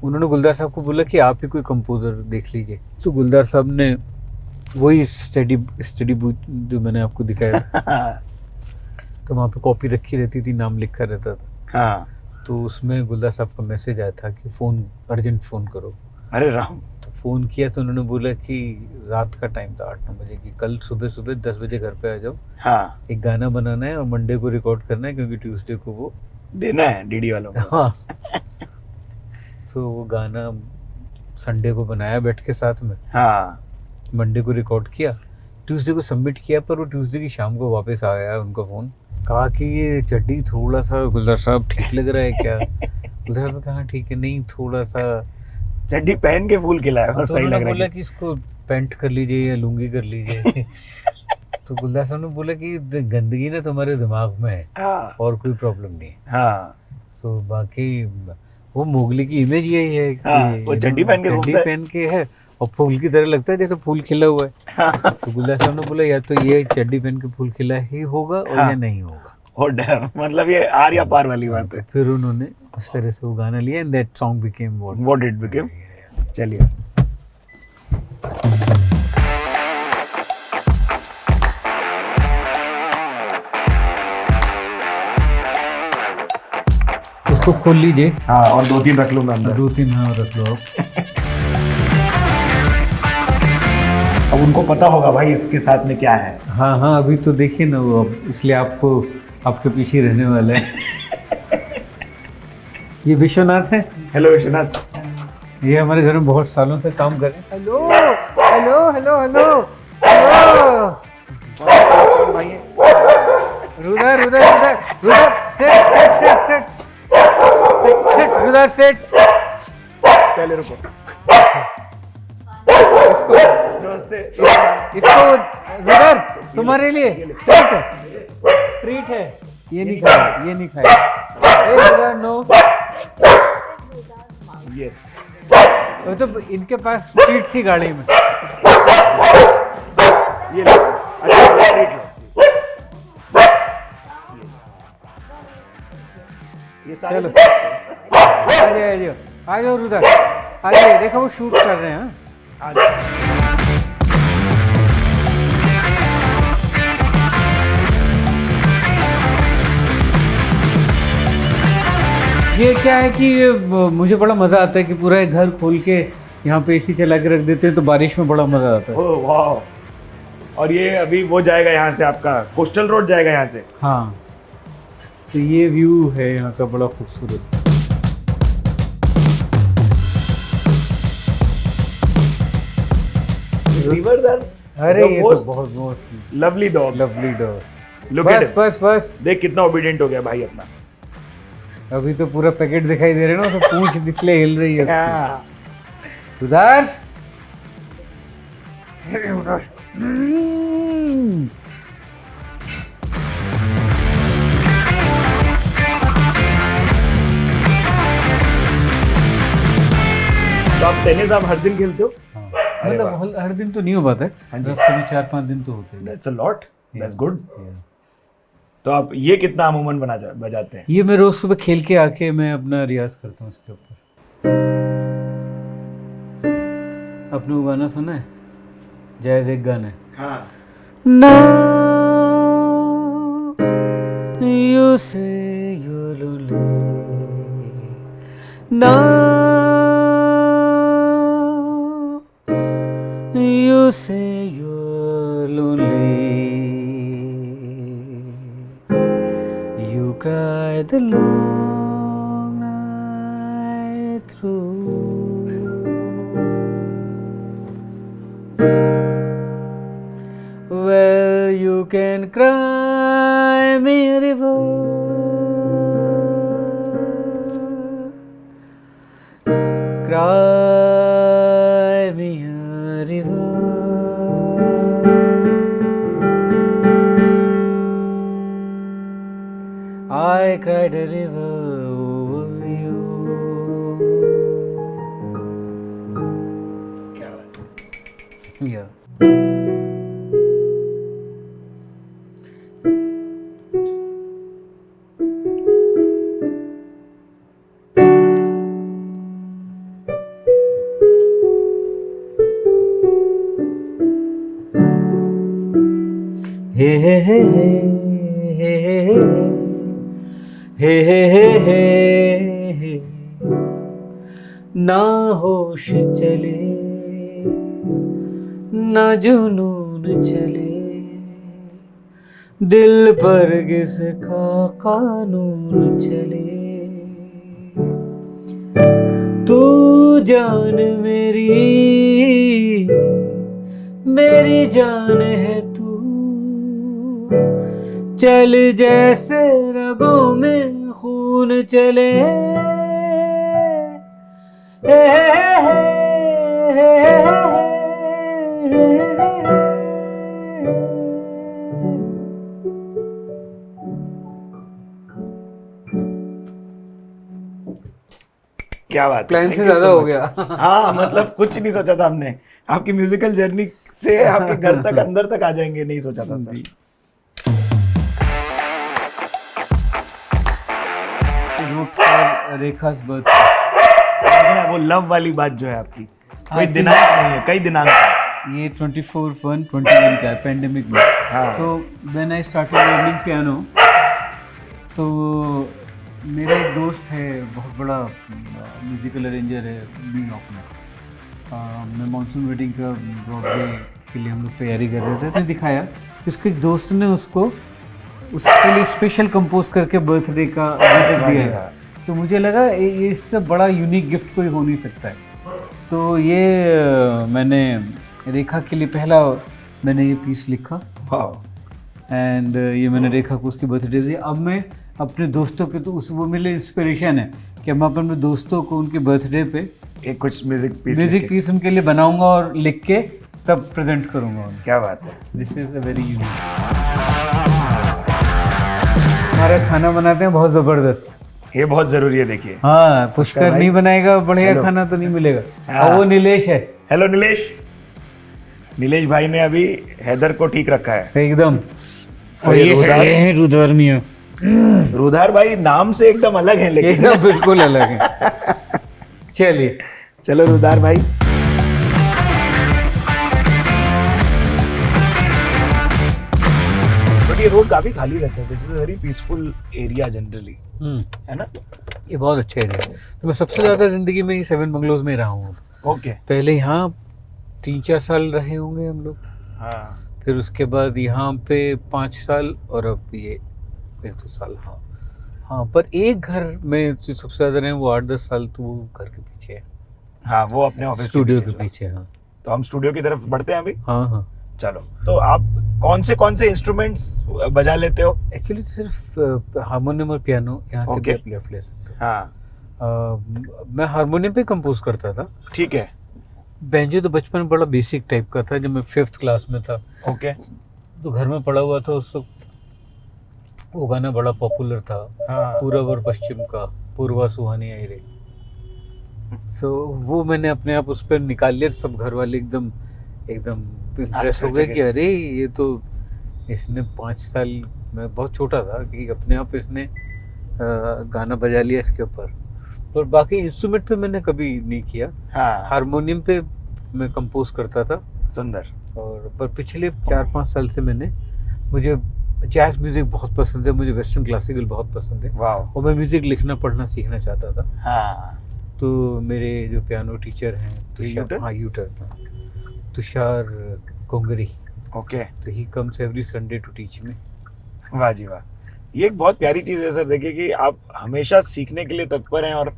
उन्होंने गुलजार साहब को बोला कि आप ही कोई कंपोजर देख लीजिए। सो गुलजार साहब ने वही स्टडी बूथ जो मैंने आपको दिखाया था, तो वहाँ पे कॉपी रखी रहती थी, नाम लिखा रहता था। हाँ। तो उसमें गुलजार साहब का मैसेज आया था कि अर्जेंट फ़ोन करो। अरे राम। तो फ़ोन किया तो उन्होंने बोला कि रात का टाइम था 8-9 बजे की, कल सुबह सुबह 10 बजे घर पे आ जाओ, हाँ, एक गाना बनाना है और मंडे को रिकॉर्ड करना है, क्योंकि ट्यूसडे को वो देना है डीडी वालों को। हाँ। तो वो गाना संडे को बनाया बैठ के साथ में, हाँ। मंडे को रिकॉर्ड किया, ट्यूसडे को सबमिट किया, पर वो ट्यूसडे की शाम को वापस आ गया उनका फ़ोन। कहा कि ये चड्डी थोड़ा सा गुलजार साहब ठीक लग रहा है क्या? गुलजार साहब ने कहा ठीक है, नहीं थोड़ा सा। चड्डी पहन के फूल खिलाया, तो सही लग उन्होंने रहा बोला है। कि इसको पैंट कर लीजिए या लुंगी कर लीजिए। तो गुलजार साहब ने बोला कि गंदगी ना तुम्हारे दिमाग में है, हाँ। और कोई प्रॉब्लम नहीं है। हाँ। तो बाकी वो मोगली की इमेज यही है कि हाँ, वो चड्डी पहन के घूमता है। पहन के है और फूल की तरह लगता है जैसे फूल खिला हुआ है। हाँ। तो गुलजार साहब ने बोला या तो ये चड्डी पहन के फूल खिला ही होगा और हाँ। या नहीं होगा। और डर, मतलब ये आर या पार वाली बात है। फिर उन्होंने उस तरह से वो गाना लिया, and that song became what it became. चलिए। उसको खोल लीजिए। हाँ, और 2-3 रख लूँ मैं अंदर। 2-3 हाँ रख लो आप। अब उनको पता होगा भाई इसके साथ में क्या है। हाँ हाँ, अभी तो देखिए ना वो, अब इसलिए आपको आपके पीछे ही रहने वाला है। ये विश्वनाथ है। हेलो विश्वनाथ। ये हमारे घर में बहुत सालों से काम कर रहे हैं। Hello hello hello hello hello. कौन भाई है? Rudder rudder rudder rudder set set set set set rudder set. पहले रुको। इसको नमस्ते। इसको रुदर तुम्हारे लिए ट्रीट है। ये नहीं खाया, ये नहीं खाया। ए रुदर नो। यस। वो तो इनके पास ट्रीट थी गाड़ी में। ये लो। अच्छा ट्रीट लो। ये सारे चलो आ जाओ आ जाओ रुदर आ जाइए। देखो वो शूट कर रहे हैं। आ जाओ। ये क्या है कि मुझे बड़ा मज़ा आता है कि पूरा एक घर खोल के यहाँ पे एसी चला के रख देते हैं, तो बारिश में बड़ा मज़ा आता है। ओह वाह। और ये अभी वो जाएगा यहाँ से, आपका कोस्टल रोड जाएगा यहाँ से। हाँ, तो ये व्यू है यहाँ का बड़ा खूबसूरत। River sir. अरे ये तो बहुत बहुत lovely dog. Lovely dog. Look बस बस बस, देख कितना ओबीडिएंट हो गया भाई अपना। अभी तो पूरा पैकेट दिखाई दे रहा है ना, तो पूंछ इसलिए हिल रही है उसकी। हाँ। उधर तो आप टेनिस आप हर दिन खेलते हो? हाँ, मतलब हर दिन तो नहीं हो पाता है, हफ्ते में 4-5 दिन तो होते हैं। That's a lot. That's good. तो आप ये कितना अमूमन बजाते हैं? ये मैं रोज सुबह खेल के आके मैं अपना रियाज करता हूँ इसके ऊपर। आपने वो गाना सुना है, जायज़ एक गाना है। हाँ। Now you say you're lonely. Now you say you're lonely. You cry the long night through. Well, you can cry me a river, cry me a river. I cried a river over you. क्या बात है। हे हे हे हे हे हे हे हे ना होश चले ना जुनून चले, दिल पर किसका कानून चले। तू जान मेरी जान है तू, चल जैसे रगों में खून चले। हे हे हे हे क्या बात है, प्लान thank से you ज्यादा so हो much. गया। हाँ मतलब कुछ नहीं सोचा था हमने, आपकी म्यूजिकल जर्नी से आपके घर तक अंदर तक आ जाएंगे, नहीं सोचा था सर। रेखा's birth। वो लव वाली बात जो है आपकी, कोई दिनांक नहीं है, कई दिनांक है। ये 24/1/21 का है, पेंडेमिक में। हाँ। So when I started learning piano, तो मेरा एक दोस्त है, बहुत बड़ा म्यूजिकल अरेंजर है न्यूयॉर्क में। मैं मानसून वेडिंग का ब्रॉडवे के लिए हम लोग तैयारी कर रहे थे, तो दिखाया कि उसके एक दोस्त ने उसके लिए स्पेशल कंपोज करके बर्थडे का गिफ्ट दिया है। तो मुझे लगा ये इससे बड़ा यूनिक गिफ्ट कोई हो नहीं सकता है। तो ये मैंने रेखा के लिए पहला मैंने ये पीस लिखा, एंड ये मैंने रेखा को उसकी बर्थडे दी। अब मैं अपने दोस्तों के, तो वो मेरे इंस्पिरेशन है कि मैं अपने दोस्तों को उनके बर्थडे पे एक कुछ म्यूजिक पीस उनके लिए बनाऊंगा और लिख के तब प्रेजेंट करूंगा उन्हें। क्या बात है, this is a very unique. हमारा खाना बनाते हैं बहुत ज़बरदस्त, ये बहुत जरूरी है, देखिए। हाँ, पुष्कर नहीं बनाएगा बढ़िया हेलो। खाना तो नहीं मिलेगा। हाँ। और वो नीलेश है। हेलो नीलेश, नीलेश भाई ने अभी हैदर को ठीक रखा है एकदम। और ये रुदार? ये है रुदार मियां। रुदार भाई नाम से एकदम अलग है, लेकिन एकदम बिल्कुल अलग है। चलिए चलो रुदार भाई। बट ये रोड काफी खाली रहता है, this is a very peaceful area generally, है ना? ये बहुत अच्छा एरिया है। तो मैं सबसे ज़्यादा ज़िंदगी में 7 बंगलोज में रहा हूँ। ओके। पहले यहाँ 3-4 साल रहे होंगे हम लोग, हाँ, फिर उसके बाद यहाँ पे 5 साल, और अब ये 1-2 साल। हाँ, पर एक घर में जो सबसे ज़्यादा रहे वो 8-10 साल, तो वो घर के पीछे है। हाँ वो अपने ऑफिस स्टूडियो के पीछे। हाँ तो हम स्टूडियो की तरफ बढ़ते हैं अभी। हाँ। चलो, तो आप कौन से इंस्ट्रूमेंट्स बजा लेते हो? एक्चुअली सिर्फ हारमोनियम और पियानो, यहाँ से Okay. भी लेफ्ट ले सकते हो। हाँ मैं हारमोनियम पे कंपोज करता था। ठीक है। बैंजो तो बचपन में बड़ा बेसिक टाइप का था, जब मैं 5th क्लास में था ओके। तो घर में पड़ा हुआ था। उस वक्त वो गाना बड़ा पॉपुलर था, हाँ पूरब और पश्चिम का, पूर्वा सुहानी आई रे। सो वो मैंने अपने आप उस पर निकाल लिया। सब घर वाले एकदम इम्प्रेस हो गए कि अरे ये तो इसने 5 साल, मैं बहुत छोटा था कि अपने आप इसने गाना बजा लिया इसके ऊपर। और बाकी इंस्ट्रूमेंट पे मैंने कभी नहीं किया। हाँ, हारमोनियम पे मैं कंपोज करता था। सुंदर। और पर पिछले 4-5 साल से मुझे जैज म्यूजिक बहुत पसंद है, मुझे वेस्टर्न क्लासिकल बहुत पसंद है, वाह। और मैं म्यूजिक लिखना पढ़ना सीखना चाहता था। हाँ तो मेरे जो पियानो टीचर हैं तुषार कोंगरी, ओके। तो he comes every Sunday to teach me. वाह जी वाह, ये एक बहुत प्यारी चीज है सर। देखिए कि आप हमेशा सीखने के लिए तत्पर हैं और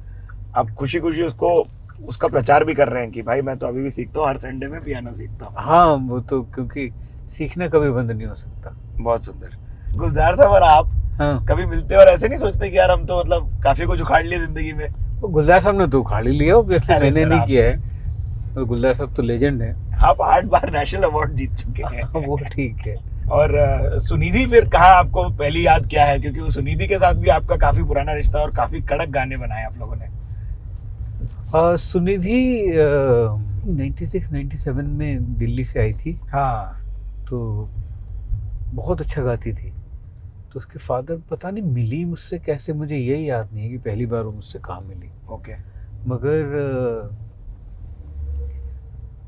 आप खुशी खुशी उसका प्रचार भी कर रहे हैं कि भाई मैं तो अभी भी सीखता हूँ, हर संडे में पियानो सीखता हूँ। हाँ, वो तो क्योंकि सीखना कभी बंद नहीं हो सकता। बहुत सुंदर। गुलजार साहब और आप हाँ, कभी मिलते और ऐसे नहीं सोचते कि यार हम तो मतलब काफी कुछ उखाड़ लिया जिंदगी में? वो गुलजार साहब ने तो उखाड़ ही लिया, वैसे अरे मैंने सर, नहीं आप- किया है। और गुलजार साहब तो लेजेंड है। आप 8 बार नेशनल अवार्ड जीत चुके हैं। वो ठीक है। और सुनिधि, फिर कहाँ आपको पहली याद क्या है? क्योंकि वो सुनिधि के साथ भी आपका काफी पुराना रिश्ता और काफी कड़क गाने बनाए आप लोगों ने। सुनिधि 96-97 में दिल्ली से आई थी, हाँ तो बहुत अच्छा गाती थी। तो उसके फादर पता नहीं मिली मुझसे कैसे, मुझे यही याद नहीं है कि पहली बार वो मुझसे कहाँ मिली। ओके। मगर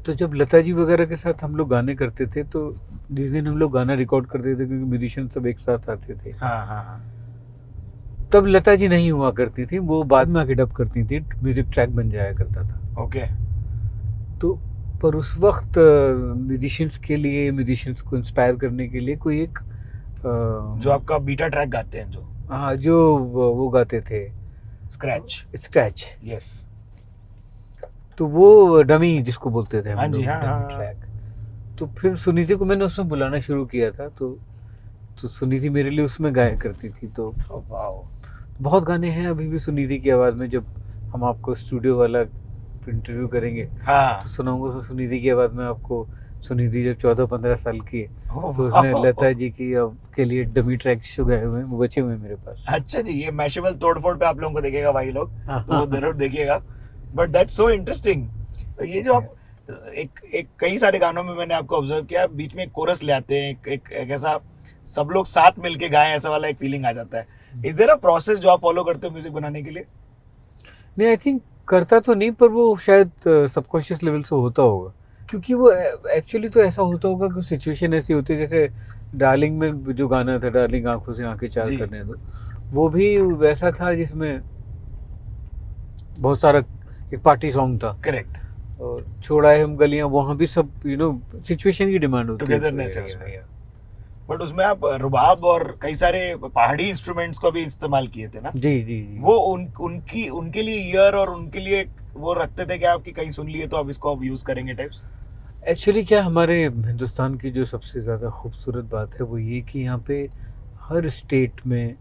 तो जब लता जी वगैरह के साथ हम लोग गाने करते थे तो जिस दिन हम लोग गाना रिकॉर्ड करते थे क्योंकि म्यूजिशियन सब एक साथ आते थे, हाँ हाँ हाँ, तब लता जी नहीं हुआ करती थी, वो बाद में आके डब करती थी, म्यूजिक ट्रैक बन जाया करता था। ओके, तो पर उस वक्त म्यूजिशियंस के लिए, म्यूजिशियंस को इंस्पायर करने के लिए कोई एक जो आपका बीटा ट्रैक गाते हैं जो हाँ जो वो गाते थे स्क्रैच, स्क्रैच, यस, तो वो डमी जिसको बोलते थे हम हाँ जी, लोग, हाँ, डमी हाँ, ट्रैक। तो फिर सुनीति को मैंने उसमें बुलाना शुरू किया था, तो सुनीति मेरे लिए उसमें गाया करती थी। तो वाओ, बहुत गाने हैं अभी भी सुनीति की आवाज़ में, जब हम आपको स्टूडियो वाला इंटरव्यू करेंगे हाँ, तो सुनाऊंगा उसमें सुनीति की आवाज़ में आपको। सुनीति जब 14-15 साल की है ओह, तो उसने वाओ। लता जी की के लिए डमी ट्रैक शो गाए हुए हैं, वो बचे हुए हैं मेरे पास। अच्छा जी, ये मैशेबल तोड़फोड़ पे आप लोगों को देखेगा भाई लोग, हाँ, तो वो जरूर देखिएगा। But that's so interesting. तो ये जो आप एक कई सारे गानों में मैंने आपको ऑब्जर्व किया, बीच में एक कोरस ले आते हैं, एक ऐसा सब लोग साथ मिलके गाएं ऐसा वाला एक फीलिंग आ जाता है। इज देयर अ प्रोसेस जो आप फॉलो करते हो म्यूजिक बनाने के लिए? नहीं, आई थिंक करता तो नहीं, पर वो शायद सबकॉन्शियस लेवल से होता होगा, क्योंकि वो एक्चुअली तो ऐसा होता होगा कि सिचुएशन ऐसी होती है, जैसे डार्लिंग में जो गाना था, डार्लिंग आंखों से आंखें चार जी। करने दो, वो भी वैसा था जिसमें बहुत सारा एक पार्टी सॉन्ग था, करेक्ट, और छोड़ा है हम गलियां, वहाँ भी सब सिचुएशन की डिमांड होती है टुगेदरनेस है उसमें। बट उसमें आप रुबाब और कई सारे पहाड़ी इंस्ट्रूमेंट्स को भी इस्तेमाल किए थे ना? जी जी जी। वो उनके लिए ईयर और उनके लिए वो रखते थे कि आपकी कहीं सुन लिए तो अब इसको अब यूज करेंगे टाइप्स? एक्चुअली क्या, हमारे हिंदुस्तान की जो सबसे ज़्यादा खूबसूरत बात है वो ये कि यहाँ पे हर स्टेट में,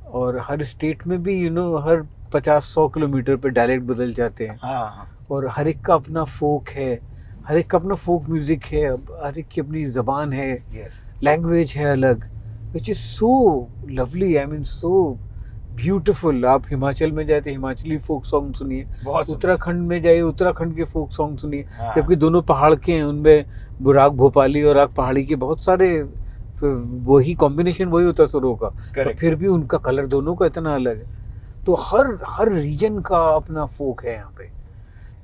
और हर स्टेट में भी हर 50-100 किलोमीटर पे डायलेक्ट बदल जाते हैं, हाँ हाँ, और हर एक का अपना फोक है, हर एक का अपना फोक म्यूज़िक है, हर एक की अपनी ज़बान है, यस, लैंग्वेज है अलग, which is so lovely, I mean so beautiful. आप हिमाचल में जाए तो हिमाचली फोक सॉन्ग सुनिए, बहुत सुंदर। उत्तराखंड में जाइए उत्तराखंड के फोक सॉन्ग सुनिए, हाँ। जबकि दोनों पहाड़ के हैं, उनमें राग भोपाली और राग पहाड़ी के बहुत सारे वही कॉम्बिनेशन वही होता है सुरों का, और Correct. फिर भी उनका कलर दोनों का इतना अलग है। तो हर रीजन का अपना फोक है यहाँ पे,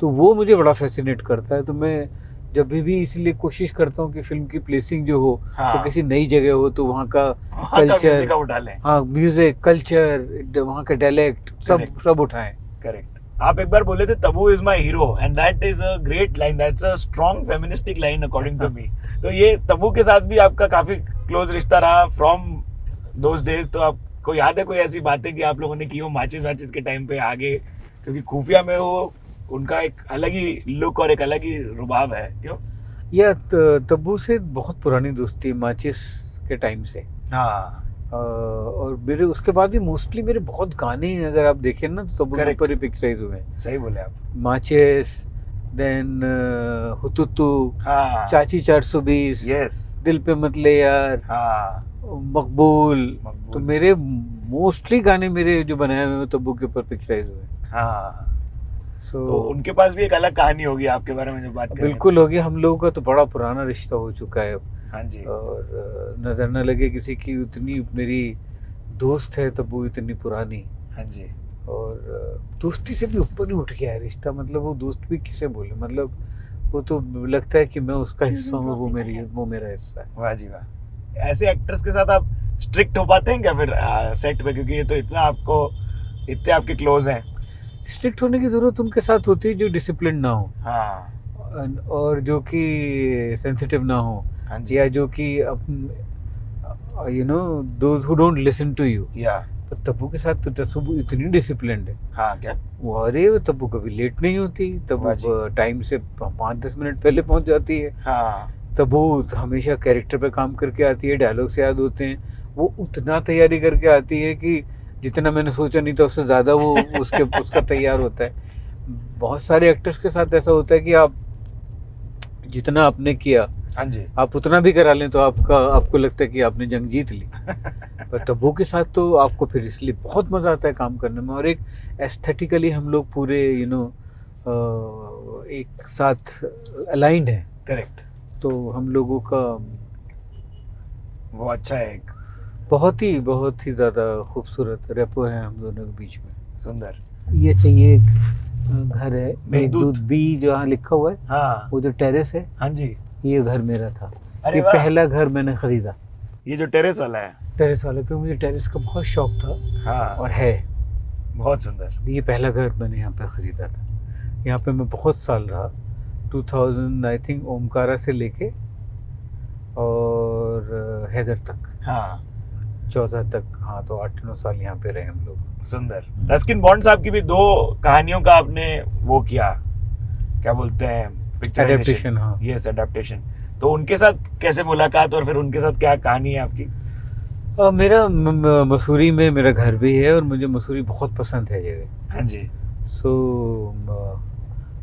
तो वो मुझे बड़ा फैसिनेट करता है। तो मैं जब भी इसीलिए कोशिश करता हूँ कि फिल्म की प्लेसिंग जो हो हाँ। वो किसी नई जगह हो, तो वहाँ का वहाँ का कल्चर, music आप उठा लें। हाँ म्यूजिक कल्चर, वहाँ का डायलेक्ट सब उठाएं। करेक्ट। आप एक बार बोले थे Tabu is my hero, and that is a great line, that's a strong feministic line according to me. तो ये तबू के साथ भी आपका काफी क्लोज रिश्ता रहा फ्रॉम दोस डेज। तो आपको याद है कोई ऐसी बातें कि आप लोगों ने की हो माचिस वाचिस के टाइम पे आगे, क्योंकि खुफिया में वो उनका एक अलग ही लुक और एक अलग ही रुबाब है, क्यों? या तब्बू से बहुत पुरानी दोस्ती, माचिस के टाइम से। हाँ, और मेरे उसके बाद भी मोस्टली मेरे बहुत गाने अगर आप देखें ना तो तब्बू के ऊपर ही पिक्चराइज हुए हैं। सही बोले आप। माचिस, देन हुतुतु, हाँ, चाची 420, यस, दिल पे मत ले यार, हाँ, मकबूल। मकबूल। तो मेरे मोस्टली गाने मेरे जो बनाए हुए हैं तब्बू के ऊपर पिक्चराइज हुए हैं। हाँ, So, तो उनके पास भी एक अलग कहानी होगी आपके बारे में जो बात करें। बिल्कुल होगी। हम लोगों का तो बड़ा पुराना रिश्ता हो चुका है अब, हाँ जी, और नज़र न लगे किसी की, उतनी मेरी दोस्त है तब्बू, इतनी पुरानी, हाँ जी, और दोस्ती से भी ऊपर ही उठ गया है रिश्ता। मतलब वो दोस्त भी किसे बोले, मतलब वो तो लगता है कि मैं उसका हिस्सा हूँ, वो मेरा हिस्सा है। वाह जी वाह। ऐसे एक्टर्स के साथ आप स्ट्रिक्ट हो पाते हैं क्या फिर सेट पे, क्योंकि ये तो इतना आपको, इतने आपके क्लोज हैं? स्ट्रिक्ट होने की ज़रूरत उनके साथ होती है जो डिसिप्लिन ना हो, हाँ, और जो कि सेंसिटिव ना हो, हाँ जी, या जो कि those who don't listen to you. Yeah, पर तब्बू के साथ तो तब्बू इतनी डिसिप्लिन्ड है, हाँ क्या, वो अरे तब्बू कभी लेट नहीं होती, वाह जी। तब्बू टाइम से 5-10 मिनट पहले पहुंच जाती है, हाँ, तब्बू हमेशा कैरेक्टर पे काम करके आती है, डायलॉग से याद होते हैं, वो उतना तैयारी करके आती है कि जितना मैंने सोचा नहीं था उससे ज़्यादा वो उसका तैयार होता है। बहुत सारे एक्टर्स के साथ ऐसा होता है कि आप जितना आपने किया, हाँ जी, आप उतना भी करा लें तो आपको लगता है कि आपने जंग जीत ली। पर तब्बू के साथ तो आपको फिर इसलिए बहुत मज़ा आता है काम करने में, और एक एस्थेटिकली हम लोग पूरे एक साथ अलाइंड हैं, करेक्ट, तो हम लोगों का वो अच्छा है, एक बहुत ही ज़्यादा खूबसूरत रेपो है हम दोनों के बीच में। सुंदर। ये चाहिए घर है मेघदूत। मेघदूत बी जो यहाँ लिखा हुआ है, हाँ वो जो टेरेस है, हाँ जी। ये घर मेरा था। अरे ये वाह। पहला घर मैंने खरीदा ये जो टेरेस वाला है। टेरेस वाले पे। मुझे टेरेस का बहुत शौक था हाँ और है। बहुत सुंदर। ये पहला घर मैंने यहाँ पे ख़रीदा था। यहाँ पे मैं बहुत साल रहा, 2000 आई थिंक ओमकारा से लेके और हैदर तक, हाँ 14 तक। हाँ, तो 8-9 साल यहाँ पे रहे हम लोग। सुंदर। रस्किन बॉन्ड साहब की भी 2 कहानियों का आपने वो किया, क्या बोलते हैं, Adaptation, हाँ। Yes adaptation. तो उनके साथ कैसे मुलाकात और फिर उनके साथ क्या कहानी है आपकी? मेरा मसूरी में मेरा घर भी है और मुझे मसूरी बहुत पसंद है जगह। हाँ जी। सो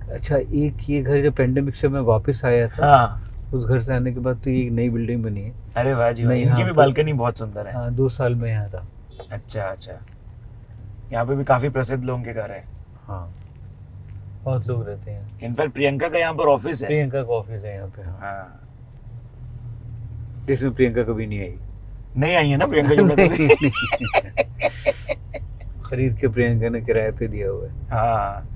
अच्छा, एक ये घर जब पेंडेमिक से मैं वापस आया था, हाँ उस घर से आने के बाद तो ये एक नई बिल्डिंग बनी है। अरे वाह जी, मैं इनकी यहाँ भी पे- बालकनी बहुत सुंदर है। हाँ, 2 साल में यहाँ रहा। अच्छा अच्छा। यहाँ पे भी काफी प्रसिद्ध लोगों के घर है। हाँ, बहुत लोग रहते हैं। इनफैक्ट प्रियंका का यहाँ पर ऑफिस है। प्रियंका का ऑफिस है यहाँ पे। हाँ, हाँ जिसमें प्रियंका कभी नहीं आई। नहीं आई है ना प्रियंका जी नहीं, कभी? खरीद के प्रियंका ने किराए पे दिया हुआ है। हाँ।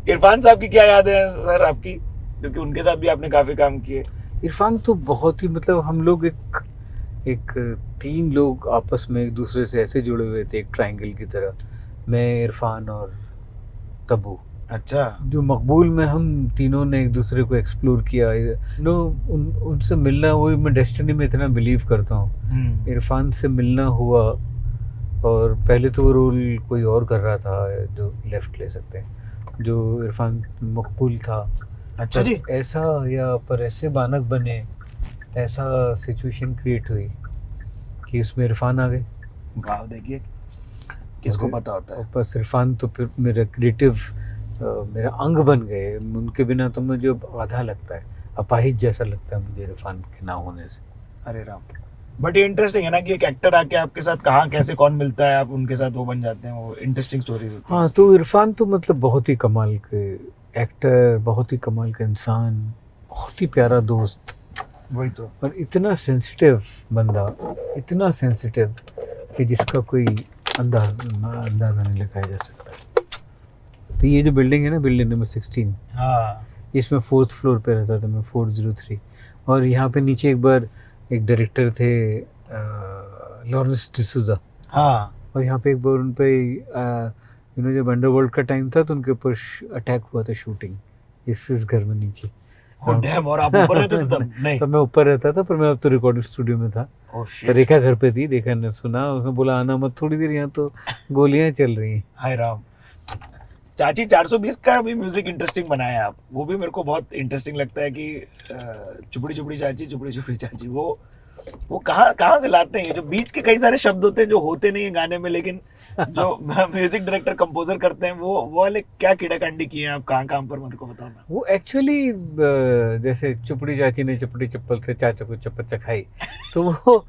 इरफान साहब की क्या याद है सर आपकी, क्योंकि उनके साथ भी आपने काफी काम किए। इरफान तो बहुत ही, मतलब हम लोग एक 3 लोग आपस में एक दूसरे से ऐसे जुड़े हुए थे, एक ट्रायंगल की तरह। मैं, इरफान और तब्बू। अच्छा। जो मकबूल में हम तीनों ने एक दूसरे को एक्सप्लोर किया। उनसे मिलना, वही मैं डेस्टिनी में इतना बिलीव करता हूँ। इरफान से मिलना हुआ, और पहले तो वो रोल कोई और कर रहा था जो लेफ्ट ले सकते हैं, जो इरफान मकबूल था। अच्छा जी। ऐसा या पर ऐसे बानक बने, ऐसा सिचुएशन क्रिएट हुई कि उसमें इरफान आ गए। वाह, देखिए किसको पता होता है। और बस इरफान तो फिर मेरा क्रिएटिव, मेरा अंग बन गए। उनके बिना तो मुझे आधा लगता है, अपाहिज जैसा लगता है मुझे इरफान के ना होने से। अरे राम। बट ये इंटरेस्टिंग है ना कि एक एक्टर आके आपके साथ कहाँ कैसे कौन मिलता है, आप उनके साथ वो बन जाते हैं, वो इंटरेस्टिंग स्टोरी होती है। हाँ, तो इरफान तो मतलब बहुत ही कमाल के एक्टर, बहुत ही कमाल का इंसान, बहुत ही प्यारा दोस्त, वही तो। और इतना सेंसिटिव बंदा, इतना सेंसिटिव कि जिसका कोई अंदाजा नहीं लगाया जा सकता। तो ये जो बिल्डिंग है ना, बिल्डिंग नंबर 16, हाँ इसमें 4th फ्लोर पे रहता था मैं, 403। और यहाँ पे नीचे एक बार एक डायरेक्टर थे, लॉरेंस डिसूजा। हाँ। और यहाँ पे एक बार उन पे जब अंडरवर्ल्ड का टाइम था तो उनके ऊपर अटैक हुआ था, शूटिंग इस घर में नीचे। Oh damn, और आप ऊपर रहते थे तब? नहीं। तब मैं ऊपर रहता था, पर मैं अब तो रिकॉर्डिंग स्टूडियो में था। Oh तो shit। रेखा घर पे थी, रेखा ने सुना, उसने बोला आना मत थोड़ी देर, यहाँ तो गोलियां चल रही हैं। हाय राम। चाची 420 का भी म्यूजिक इंटरेस्टिंग बनाया है आप, वो भी मेरे को बहुत इंटरेस्टिंग लगता है कि चुपड़ी चुपड़ी चाची, वो कहाँ से लाते हैं? ये जो बीच के कई सारे शब्द होते हैं जो होते नहीं है गाने में, लेकिन जो म्यूजिक डायरेक्टर कंपोजर करते हैं वो वाले क्या कीड़ाकांडी किए हैं आप, कहाँ पर मेरे को बताओ ना। वो एक्चुअली जैसे चुपड़ी चाची ने चपड़ी चप्पल से चाचा को चप्पल चखाई, तो वो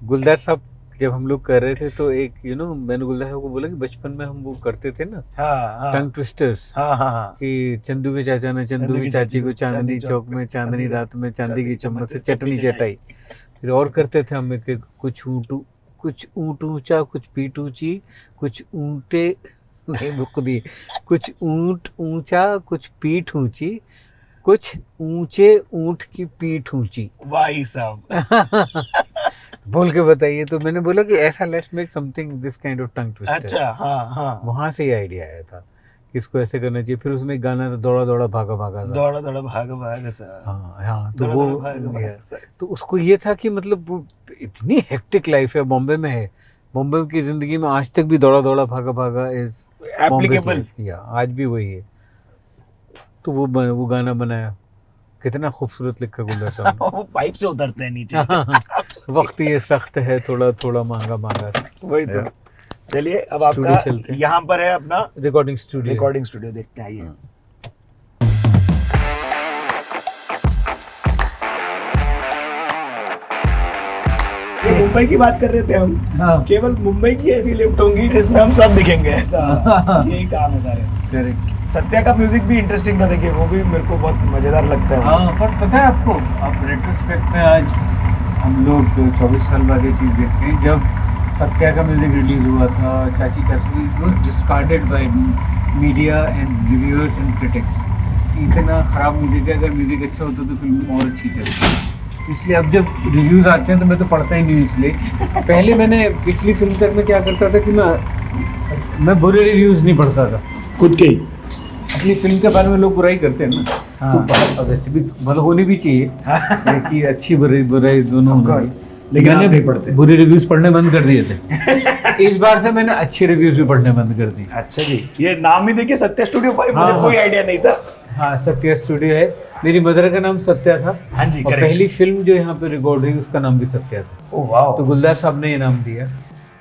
गुलदार साहब जब हम लोग कर रहे थे तो एक मैंने गुलदार साहब को बोला कि बचपन में हम वो करते थे ना, हाँ टंग ट्विस्टर्स, हाँ कि चंदू के चाचा ने चंदू की चाची को चांदनी चौक में चांदनी रात में चांदी की चम्मच से चटनी चटाई। फिर और करते थे हम, कुछ ऊँट ऊंचा, कुछ पीठ ऊंची, कुछ ऊँटे नहीं रुक दिए, कुछ ऊँट ऊंचा, कुछ पीठ ऊंची, कुछ ऊंचे ऊँट की पीठ ऊंची। भाई साहब। बोल के बताइए। तो मैंने बोला कि ऐसा let's make something this kind of tongue twister. अच्छा। हाँ। वहां से ये आइडिया आया था कि इसको ऐसे करना चाहिए। फिर उसमें एक गाना था, दौड़ा दौड़ा भागा भागा था। दौड़ा दौड़ा भाग सा। हाँ, तो दौड़ा वो दौड़ा भाग सा। तो उसको ये था कि मतलब वो इतनी हेक्टिक लाइफ है, बॉम्बे में है, बॉम्बे की जिंदगी में आज तक भी दौड़ा दौड़ा भागा भागा इज एप्लीकेबल, या आज भी वही है। तो वो गाना बनाया, कितना खूबसूरत लिखा गुलजार साहब ने। वो पाइप से उतरते हैं नीचे। वक्त ये सख्त है, थोड़ा थोड़ा महंगा महंगा। वही तो। चलिए अब स्टूडियो आपका चलते हैं। यहाँ पर है अपना रिकॉर्डिंग स्टूडियो देखते हैं, आइए। ये मुंबई की बात कर रहे थे हम। हाँ, केवल मुंबई की ऐसी लिफ्ट होंगी जिसमें हम सब दिखेंगे, ऐसा यही काम है सारे। करेक्ट। सत्या का म्यूजिक भी इंटरेस्टिंग था, देखिए वो भी मेरे को बहुत मजेदार लगता है। हाँ, पर पता है आपको, आप रेट्रोस्पेक्ट में आज हम लोग 24 साल बाद ये चीज़ देखते हैं, जब सत्या का म्यूजिक रिलीज हुआ था, चाची चाची discarded by media and reviewers and critics इतना ख़राब म्यूजिक है, अगर म्यूजिक अच्छा होता तो फिल्म और अच्छी चलती। इसलिए अब जब रिव्यूज़ आते हैं तो मैं तो पढ़ता ही नहीं हूँ। इसलिए पहले मैंने पिछली फिल्म तक मैं क्या करता था कि मैं बुरे रिव्यूज़ नहीं पढ़ता था खुद के ही। अपनी फिल्म के बारे में लोग बुराई करते हैं ना, हाँ। तो वैसे भी मतलब होनी भी चाहिए कि अच्छी बुराई दोनों होनी चाहिए। लेकिन आप मैंने नहीं पढ़ते। बुरे रिव्यूज पढ़ने बंद कर दिए थे। इस बार से मैंने अच्छे रिव्यूज भी पढ़ने बंद कर दिए। अच्छा जी, ये नाम ही देखिए सत्या स्टूडियो भाई, हाँ, मुझे कोई आइडिया नहीं था। हाँ, सत्या स्टूडियो है। मेरी मदर का नाम सत्या था। हाँ जी, और correct। पहली फिल्म जो यहाँ पे रिकॉर्ड हुई उसका नाम भी सत्या था। ओह वाह, तो गुलजार साहब ने ये नाम दिया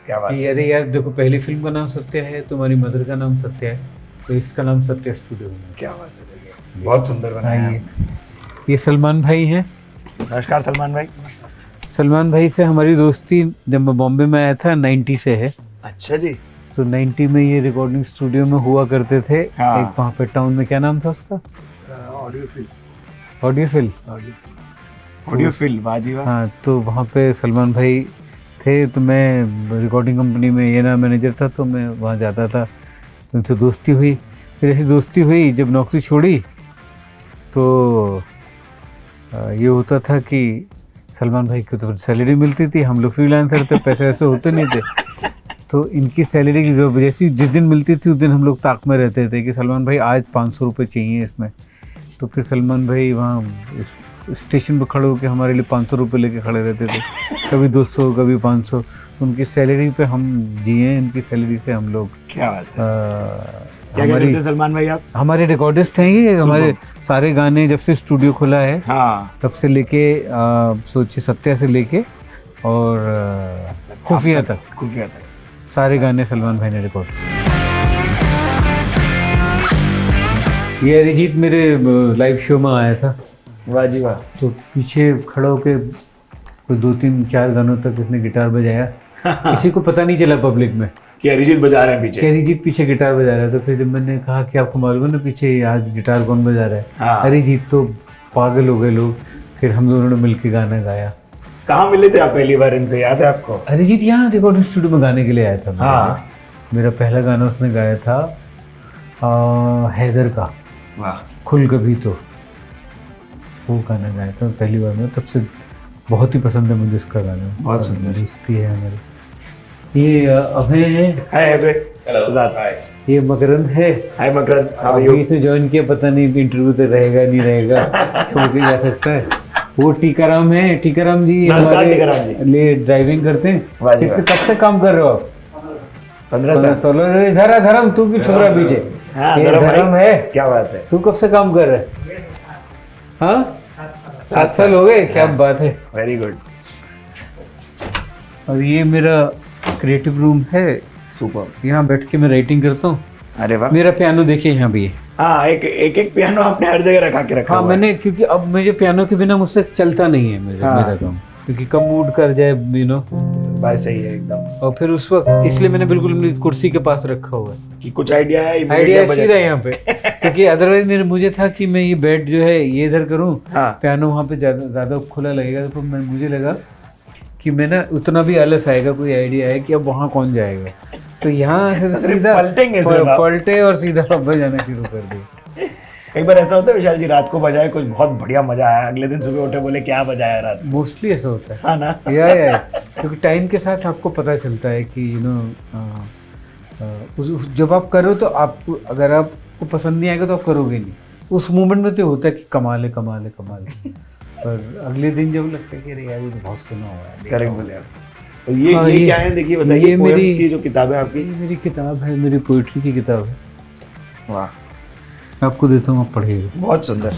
क्या बात कि है। अरे यार देखो, पहली फिल्म का नाम सत्या है, तुम्हारी मदर का नाम सत्या है, तो इसका नाम सत्या स्टूडियो है। क्या बात है, देखिए बहुत सुंदर बनाया हाँ, है। ये सलमान भाई हैं। नमस्कार सलमान भाई। सलमान भाई से हमारी दोस्ती जब मैं बॉम्बे में आया था 90 से है। अच्छा जी। तो 90 में ये रिकॉर्डिंग स्टूडियो में हुआ करते थे। हाँ। एक वहाँ पे टाउन में क्या नाम था उसका? Audio film. Audio film. Audio film, वाह जी वाह। हाँ, तो वहाँ पे सलमान भाई थे, तो मैं रिकॉर्डिंग कंपनी में ये ना मैनेजर था, तो मैं वहाँ जाता था, तो उनसे दोस्ती हुई। फिर ऐसी दोस्ती हुई, जब नौकरी छोड़ी तो ये होता था कि सलमान भाई को तो सैलरी मिलती थी, हम लोग फ्रीलांसर थे, पैसे ऐसे होते नहीं थे। तो इनकी सैलरी की जो जैसी जिस दिन मिलती थी उस दिन हम लोग ताक में रहते थे कि सलमान भाई आज 500 रुपये चाहिए इसमें। तो फिर सलमान भाई वहाँ स्टेशन पर खड़े होकर हमारे लिए 500 रुपये लेके खड़े रहते थे, कभी 200 कभी 500। उनकी सैलरी पे हम जिए, इनकी सैलरी से हम लोग। क्या बात है। क्या करते थे सलमान भाई आप? हमारे रिकॉर्डिस्ट हैं ये, हमारे सारे गाने जब से स्टूडियो खुला है हाँ, तब से लेके सोचिए सत्या से लेके और खुफिया तक सारे गाने सलमान भाई ने रिकॉर्ड। ये अरिजीत मेरे लाइव शो में आया था। वाह जी वाह। तो पीछे खड़ा होके कोई 2-3-4 गानों तक उसने गिटार बजाया। किसी को पता नहीं चला पब्लिक में कि अरिजीत बजा रहे हैं पीछे। कि अरिजीत पीछे गिटार बजा रहा है। तो फिर जब मैंने कहा कि आपको मालूम है ना पीछे आज गिटार कौन बजा रहा है? हाँ। अरिजीत, तो पागल हो गए लोग। फिर हम दोनों ने मिलकर गाना गाया। कहाँ मिले थे आप पहली बार इनसे, याद है आपको? अरिजीत यहाँ रिकॉर्डिंग स्टूडियो में गाने के लिए आया था। हाँ। मेरा पहला गाना उसने गाया था हैदर का, वाह, खुल कभी तो, वो गाना गाया था पहली बार में। तब से बहुत ही पसंद है मुझे उसका गाना। बहुत सुंदर दोस्ती है हमारी। ये अभय है। हाय अभय। सिद्धार्थ। ये मकरंद है। हाय मकरंद, हाउ आर अभी यू? से ज्वाइन किया, पता नहीं इंटरव्यू तो रहेगा नहीं रहेगा, छोड़ के जा सकता है। वो टीकाराम है, टीकाराम जी नमस्कार टीकाराम जी। हमारे लिए ड्राइविंग करते हैं। वाह जी कब से काम कर रहे हो आप? 15 साल। 16। इधर आ धर्म, तू भी छोकरा पीछे। हाँ, ये धर्म धर्म भाई, है। क्या बात है। तू कब से काम कर रहा है? हाँ, 7 साल हो गए। क्या बात है। Very good. और ये मेरा क्रिएटिव रूम है। सुपर। यहाँ बैठ के मैं राइटिंग करता हूँ। अरे वाह। मेरा पियानो देखिए यहाँ भी है। हाँ, एक पियानो आपने हर जगह रखा के रखा हाँ, हुआ है। मैंने, क्योंकि अब मुझे पियानो के बिना मुझसे चलता नहीं है हाँ। मेरा काम, क्योंकि कब मूड कर जाए बात सही है एकदम। और फिर उस वक्त इसलिए मैंने बिल्कुल अपनी कुर्सी के पास रखा हुआ है कि कुछ आइडिया है, आइडिया सीधा यहाँ पे। क्योंकि अदरवाइज मुझे था कि मैं ये बेड जो है ये इधर करूँ, हाँ। पियानो वहाँ पे ज़्यादा खुला लगेगा। तो मुझे लगा कि मैं ना उतना भी आलस आएगा, कोई आइडिया है कि अब वहाँ कौन जाएगा, तो यहाँ से सीधा पलटेंगे सिर्फ आप। पलटे और सीधा बजाना शुरू कर दिया। एक बार ऐसा होता है विशाल जी, रात को बजाए कुछ बहुत बढ़िया मजा आया, अगले दिन सुबह उठे बोले क्या बजाया रात? मोस्टली ऐसा होता है। हाँ ना। या क्योंकि टाइम के साथ आपको पता चलता है कि जब आप करो तो आपको, अगर आपको पसंद नहीं आएगा तो आप करोगे नहीं। उस मोमेंट में तो होता है कि कमाल है कमाल है कमाल है, पर अगले दिन जब लगता है कि अरे यार ये तो बहुत सुना हुआ है। करेक्ट बोले आप। तो ये हाँ, ये क्या है, देखिए बताइए। ये मेरी की जो किताब है आपकी। ये मेरी किताब है, मेरी पोइट्री की किताब है। वाह, आपको देता हूँ, आप पढ़िएगा। बहुत सुंदर।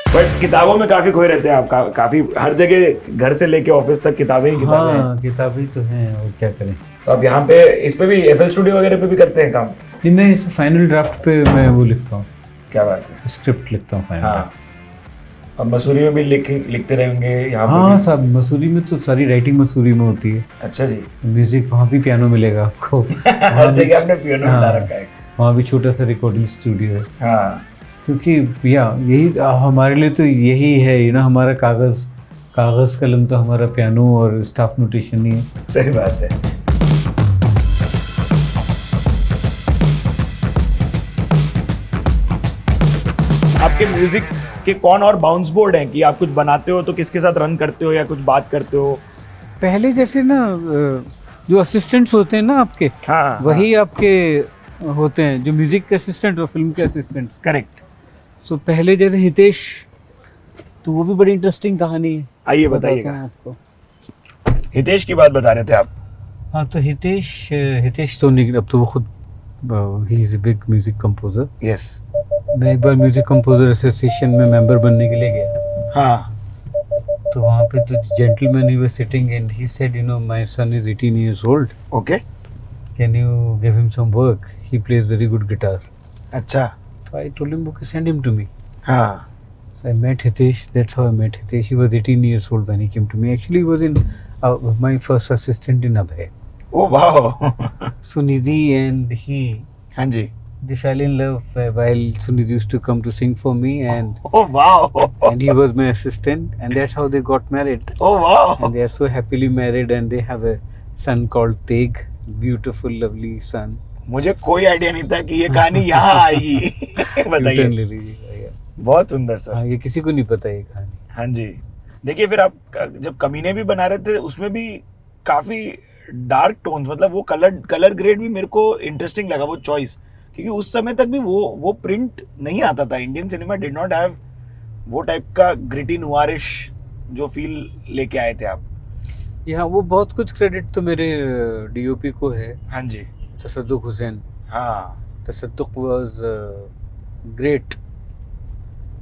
बट किताबों में काफी खोए रहते हैं आप, काफी हर जगह, घर से लेके ऑफिस तक किताबें ही किताबें हैं। हाँ, किताबें तो हैं, और क्या करें। तो आप यहाँ पे इस पे भी FL स्टूडियो वगैरह पे भी करते हैं काम? नहीं, मैं इस फाइनल ड्राफ्ट पे मैं वो लिखता हूँ, क्या बात है। स्क्रिप्ट लिखता हूँ फाइनल। हाँ, अब मसूरी में भी लिखते रहेंगे यहाँ पे हाँ भी? सब, मसूरी में तो सारी राइटिंग मसूरी में होती है। अच्छा जी। म्यूजिक वहाँ भी पियानो मिलेगा आपको। हर जगह आपने पियानो हाँ। बता रखा है। वहाँ भी छोटा सा रिकॉर्डिंग स्टूडियो है। हाँ, क्योंकि यही हमारे लिए तो यही है ना, हमारा कागज़ कलम तो हमारा पियानो और स्टाफ नोटेशन ही है। सही बात है। आपके म्यूजिक के कौन और बाउंस बोर्ड हैं कि आप कुछ बनाते हो तो किसके साथ रन करते हो या कुछ बात करते हो? पहले जैसे ना जो असिस्टेंट्स होते हैं ना आपके, हाँ, वही आपके होते हैं, जो म्यूजिक के असिस्टेंट और फिल्म के असिस्टेंट। करेक्ट। सो पहले जैसे हितेश, तो वो भी बड़ी इंटरेस्टिंग कहानी है। आइए बताता बताइएगा। हूँ आपको। हितेश की बात बता रहे थे आप। हाँ, तो हितेश तो नहीं, अब तो वो खुद ही is a big music composer. Yes. मैं एक बार म्यूजिक कंपोजर एसोसिएशन में मेंबर बनने के लिए गया। हाँ, तो वहाँ पे तो gentleman he was sitting and he said, you know, my son is 18 years old, okay. Can you give him some work, he plays very good guitar. अच्छा। तो I told him, okay, send him to me. हाँ, So I met Hitesh. That's how I met Hitesh. He was 18 years old when he came to me. Actually, he was in my first assistant in Abhay. ओ वाह। Sunidhi and he, हाँ जी। they fell in love while Sunidhi used to come to sing for me, and ओ वाह। he was my assistant, and that's how they got married. ओ वाह। And they are so happily married, and they have a son called Teg, beautiful, lovely son. मुझे कोई idea नहीं था कि ये कहानी यहाँ आएगी। बताइए। Newton ले लीजिएगा। बहुत सुंदर सर। हाँ, ये किसी को नहीं पता ये कहानी। हाँ जी। देखिए, फिर आप जब कमीने भी बना रहे थे उसमें भी काफी डार्क टोन्स, मतलब वो कलर ग्रेड भी मेरे को इंटरेस्टिंग लगा वो चॉइस, क्योंकि उस समय तक भी वो प्रिंट नहीं आता था। Indian cinema did not have वो टाइप का ग्रिटी नुआरिश जो फील लेके आए थे आप। यहाँ वो बहुत कुछ क्रेडिट तो मेरे डीओपी को है, हाँ जी। तसद्दुक हुसैन। हाँ, तसद्दुक was great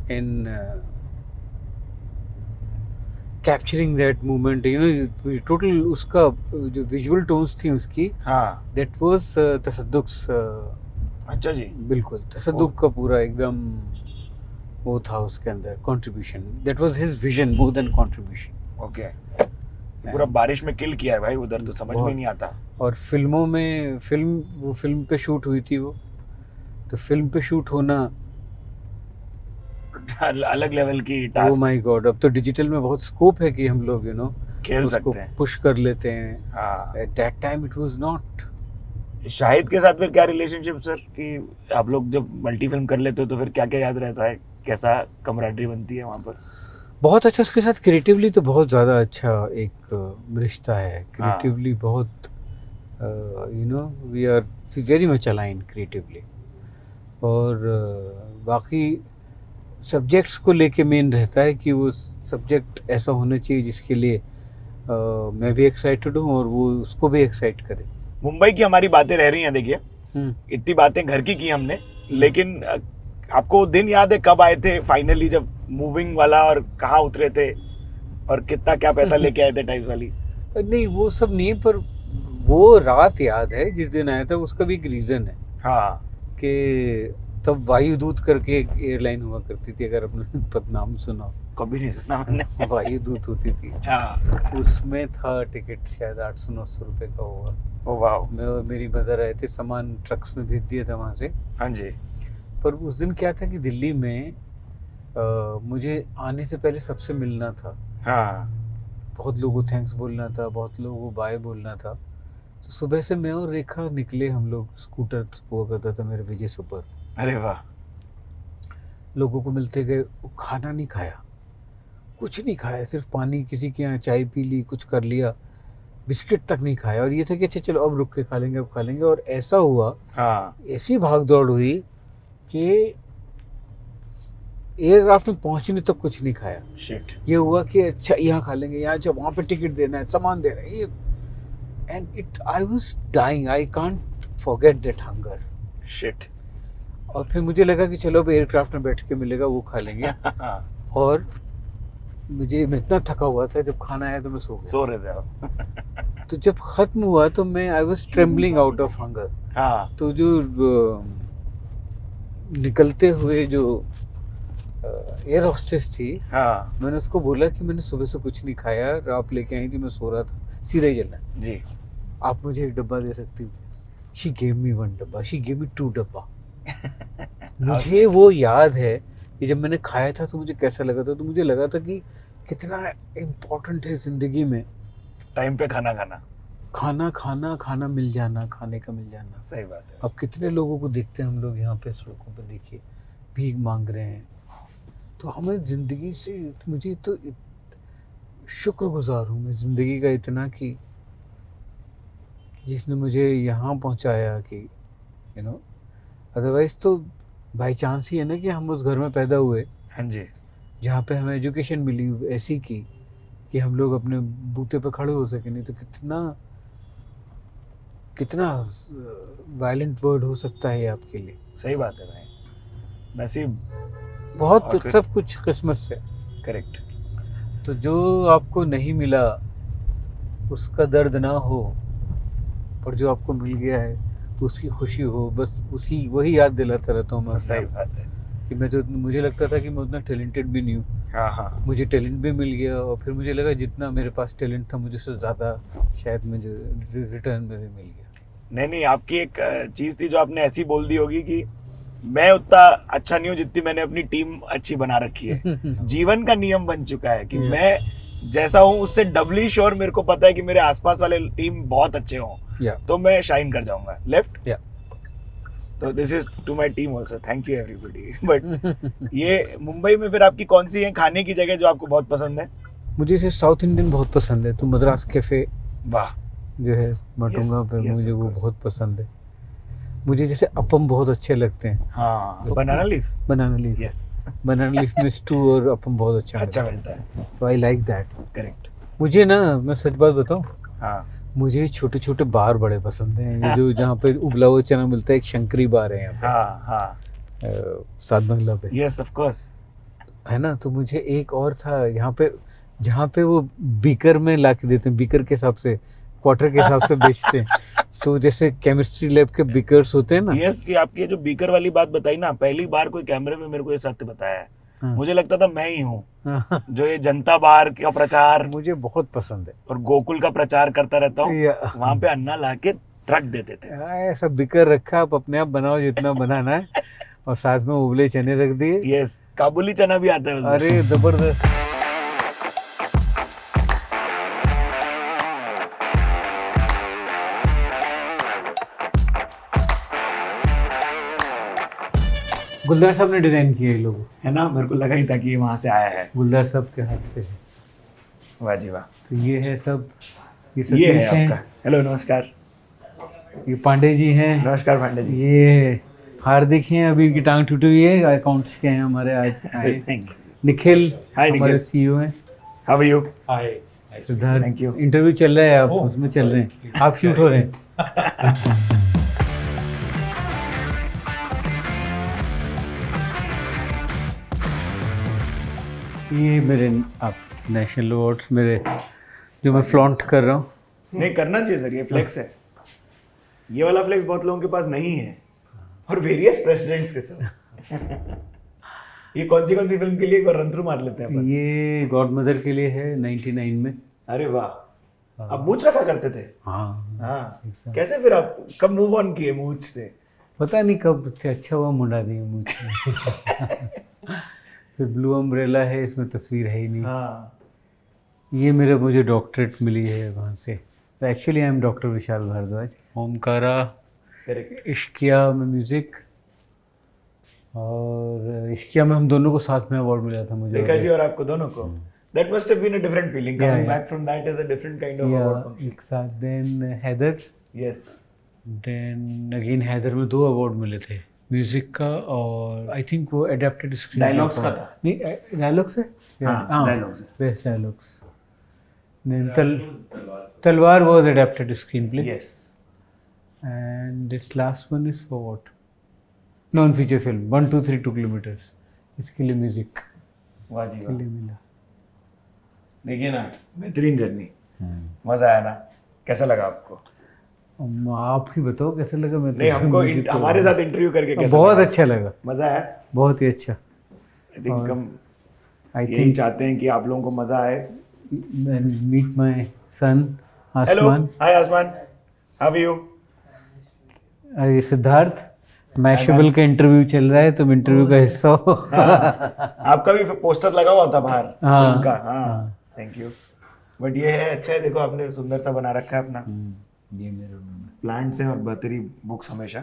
in capturing that moment, you know, total उसका जो visual tones थी उसकी, हाँ। that was तसद्दुक्स। अच्छा जी। बिल्कुल, तसद्दुक का पूरा एकदम वो था उसके अंदर contribution. That was his vision more than contribution. Okay. पूरा बारिश में किल किया है भाई उधर, तो समझ में नहीं आता। और फिल्मों में वो फिल्म पे शूट हुई थी वो, तो फिल्म पे शूट होना अलग लेवल की ओह टास्क। माय गॉड, अब तो डिजिटल में बहुत स्कोप है कि हम लोग, यू नो, खेल उसको सकते हैं। पुश कर लेते हैं। हाँ। At that time it was not. Shahid के साथ फिर क्या रिलेशनशिप सर, कि आप लोग जब मल्टी फिल्म कर लेते हो तो फिर क्या क्या याद रहता है, कैसा कमराडरी बनती है वहाँ पर? बहुत अच्छा, उसके साथ क्रिएटिवली तो बहुत ज़्यादा अच्छा एक रिश्ता है। क्रिएटिवली बहुत, you know, we are very much align creatively. और बाकी सब्जेक्ट्स को लेके मेन रहता है कि वो सब्जेक्ट ऐसा होना चाहिए जिसके लिए मैं भी एक्साइटेड हूँ और वो उसको भी एक्साइट करे। मुंबई की हमारी बातें रह रही हैं, देखिए इतनी बातें घर की हमने, लेकिन आपको दिन याद है कब आए थे फाइनली, जब मूविंग वाला, और कहाँ उतरे थे और कितना क्या पैसा लेके आए थे टाइप वाली? नहीं, वो सब नहीं, पर वो रात याद है जिस दिन आया था, उसका भी एक रीज़न है। हाँ, कि तब वायुदूत करके एक एयरलाइन हुआ करती थी, अगर आपने नाम सुना। कभी नहीं सुना मैंने। वायुदूत होती थी। हाँ। उसमें था टिकट शायद 800-900 रुपये का हुआ। ओ वाह। मैं और मेरी मदर आए थे, सामान ट्रक्स में भेज दिया था वहाँ से। हाँ जी। पर उस दिन क्या था कि दिल्ली में मुझे आने से पहले सबसे मिलना था। हाँ। बहुत लोगों को थैंक्स बोलना था, बहुत लोगों को बाय बोलना था। तो सुबह से मैं और रेखा निकले, हम लोग स्कूटर हुआ करता था मेरे विजय सुपर। अरे वाह। लोगों को मिलते गए, खाना नहीं खाया, कुछ नहीं खाया, सिर्फ पानी, किसी के यहाँ चाय पी ली, कुछ कर लिया, बिस्किट तक नहीं खाया। और ये था कि अच्छा चलो अब रुक के खा लेंगे, अब खा लेंगे। और ऐसा हुआ, हाँ। ऐसी भाग दौड़ हुई कि एयरक्राफ्ट में पहुंचने तक कुछ नहीं खाया। शिट। ये हुआ कि अच्छा यहाँ खा लेंगे, यहाँ अच्छा वहाँ पे टिकट देना है, सामान देना है, ये, and it, I was dying, I can't forget that hunger. Shit. और फिर मुझे लगा कि चलो अब एयरक्राफ्ट में बैठ के मिलेगा, वो खा लेंगे। और मैं इतना थका हुआ था, जब खाना आया तो मैं सो रहे थे आप? तो जब खत्म हुआ तो मैं, I was trembling out of hunger. हाँ। तो जो निकलते हुए जो एयर होस्टेस थी, हाँ, मैंने उसको बोला कि मैंने सुबह से कुछ नहीं खाया, आप लेके आई थी, मैं सो रहा था, सीधा ही चलना जी, आप मुझे एक डब्बा दे सकती हो? शी गेव मी 1 डब्बा, शी गेव मी 2 डब्बा। मुझे वो याद है कि जब मैंने खाया था तो मुझे कैसा लगा था, तो मुझे लगा था कि कितना इम्पोर्टेंट है ज़िंदगी में टाइम पे खाना खाना। खाना मिल जाना, खाने का मिल जाना। सही बात है। अब कितने लोगों को देखते हैं हम लोग यहाँ पे सड़कों पे, देखिए भीख मांग रहे हैं। तो हमें ज़िंदगी से, मुझे तो शुक्रगुजार हूँ मैं ज़िंदगी का इतना कि जिसने मुझे यहाँ पहुँचाया कि अदरवाइज़ तो बाई चांस ही है ना कि हम उस घर में पैदा हुए हाँ जी। जहाँ पे हमें एजुकेशन मिली ऐसी कि हम लोग अपने बूते पे खड़े हो सके, नहीं तो कितना वायलेंट वर्ड हो सकता है ये आपके लिए। सही बात है भाई, नसीब बहुत सब कुछ किस्मत से। करेक्ट। तो जो आपको नहीं मिला उसका दर्द ना हो, और जो आपको मिल गया है उसकी खुशी हो, बस वही याद दिलाता रहता हूँ मैं। सही बात है कि मुझे लगता था कि मैं उतना टैलेंटेड भी नहीं हूँ। हाँ। मुझे टैलेंट भी मिल गया, और फिर मुझे लगा जितना मेरे पास टैलेंट था मुझे से ज़्यादा शायद मुझे रिटर्न में भी मिल गया। नहीं, आपकी एक चीज़ थी जो आपने ऐसी बोल दी होगी कि मैं उतना अच्छा नहीं हूँ जितनी मैंने अपनी टीम अच्छी बना रखी है। जीवन का नियम बन चुका है कि मैं जैसा हूँ उससे डबली श्योर मेरे को पता है कि मेरे आसपास वाले टीम बहुत अच्छे हों, तो मैं शाइन कर जाऊंगा। लेफ्ट तो this is to my team also, thank you everybody. But ये मुंबई में फिर आपकी कौन सी है खाने की जगह जो आपको बहुत पसंद है? मुझे से साउथ इंडियन बहुत पसंद है, तो मद्रास कैफे वाह जो है मटुंगा पे, मुझे वो बहुत पसंद है। मुझे जैसे अपम बहुत अच्छे लगते हैं। हाँ, banana leaf yes, banana leaf में स्टू और अपम बहुत अच्छा मिलता है, तो आई लाइक दैट। करेक्ट। मुझे ना, मैं सच बात बताऊं, हाँ, मुझे छोटे छोटे बार बड़े पसंद हैं। ये जो जहाँ पे उबला हुआ चना मिलता है, एक शंकरी बार है यहाँ पे, हाँ, सात बंगला पे। यस ऑफ कोर्स, है ना। तो मुझे एक और था यहाँ पे, जहाँ पे वो बीकर में ला के देते हैं, बीकर के हिसाब से, क्वार्टर के हिसाब से बेचते हैं। तो जैसे केमिस्ट्री लैब के बीकर्स होते हैं ना। यस, ये आपकी जो बीकर वाली बात बताई ना, पहली बार कोई कैमरे में मेरे को ये सत्य बताया है। मुझे लगता था मैं ही हूँ जो ये जनता बार का प्रचार मुझे बहुत पसंद है, और गोकुल का प्रचार करता रहता हूँ। वहां पे अन्ना ला के रख देते थे। ऐसा बीकर रखा, आप अपने आप बनाओ जितना बनाना है, और साथ में उबले चने रख दिए। यस, काबुली चना भी आता है उसमें। अरे जबरदस्त। गुलदार साहब ने डिजाइन किया ये लोग, है ना, मेरे को लगा ही था कि ये वहां से आया है। गुलदार साहब के हाथ से है। वाह जी वाह। तो ये है सब, ये है आपका। हेलो, नमस्कार। ये पांडे जी हैं। नमस्कार पांडे जी। ये हार्दिक हैं, अभी इनकी टांग टूटी हुई है, अकाउंट्स के हैं हमारे आज आए। निखिल हमारे सीईओ हैं। How are you? Hi Siddharth, thank you. Interview चल रहा है, आप उसमें चल रहे हैं, आप शूट हो रहे हैं। ये मेरे आप नेशनल अवार्ड्स मेरे जो मैं फ्लॉन्ट कर रहा हूँ। नहीं, करना चाहिए सर, ये फ्लेक्स है। ये वाला फ्लेक्स बहुत लोगों के पास नहीं है, और वेरियस प्रेसिडेंट्स के साथ। ये कौन सी फिल्म के लिए एक बार रन थ्रू मार लेते हैं अपन? ये गॉड मदर के लिए है 99 में। अरे वाह, आप मूंछ रखा करते थे? हाँ। कैसे फिर आप कब मूव ऑन किए मूंछ से? पता नहीं कब, अच्छा हुआ मुंडा दिया मूंछ। फिर ब्लू अम्ब्रेला है, इसमें तस्वीर है ही नहीं। हाँ। ये मुझे डॉक्टरेट मिली है वहाँ से। तो actually I am doctor Vishal Bhardwaj. Omkara, Ishqiya में म्यूजिक, और इश्किया में हम दोनों को साथ में अवार्ड मिला था मुझे। रेखा जी और आपको दोनों को? That must have been a different feeling. Coming back from that is a different kind of award function. एक साथ then Haider, Yes. then again Haider में 2 अवार्ड मिले थे, म्यूजिक का और आई थिंक वो एडेप्टेड स्क्रीन डायलॉग्स का था। नहीं, डायलॉग्स है। हाँ, डायलॉग्स। Best dialogues. then तलवार was adapted screenplay. Yes. And this last one is for what? Non-feature film 1 2 3 2 kilometers, इसके लिए म्यूजिक वाह जी के वाह। लिए मिला। देखिए ना, बेहतरीन जर्नी। मजा आया ना? कैसा लगा आपको? आप ही बताओ कैसा लगा। मैं नहीं, हमको हमारे साथ इंटरव्यू करके कैसा बहुत लगा? अच्छा लगा, मजा आया, बहुत ही अच्छा। आई थिंक हम आई यही चाहते हैं कि आप लोगों को मजा आए। मीट माय सन हेलो, आसमान। हाय आसमान, हाउ आर यू? ये सिद्धार्थ, मैशेबल का इंटरव्यू चल रहा है, तुम इंटरव्यू का हिस्सा हो। हाँ, आपका भी पोस्टर लगा हुआ था बाहर हाँ, उनका। हाँ थैंक यू। बट ये है अच्छा है, देखो आपने सुंदर सा बना रखा है अपना, ये मेरे प्लांट्स हैं और बहतरी बुक्स हमेशा।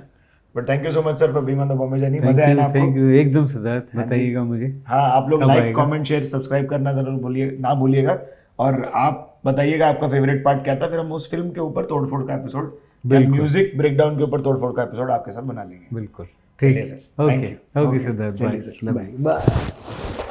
But thank you so much sir for being on the Bombay journey. मजा आया ना आपको? थैंक यू एकदम सिद्धार्थ, हाँ जी। बताइएगा मुझे। हाँ आप लोग कब लाइक आएगा? कमेंट शेयर सब्सक्राइब करना जरूर ना भूलिएगा। और आप बताइएगा आपका फेवरेट पार्ट क्या था, फिर हम उस फिल्म के ऊपर तोड़फोड़ का एपिसोड, म्यूजिक ब्रेकडाउन के ऊपर तोड़फोड़ का एपिसोड आपके साथ बना लेंगे। बिल्कुल चलिए ठीक, sir, thank okay you. Okay Siddharth, चलिए सर, बाय बाय।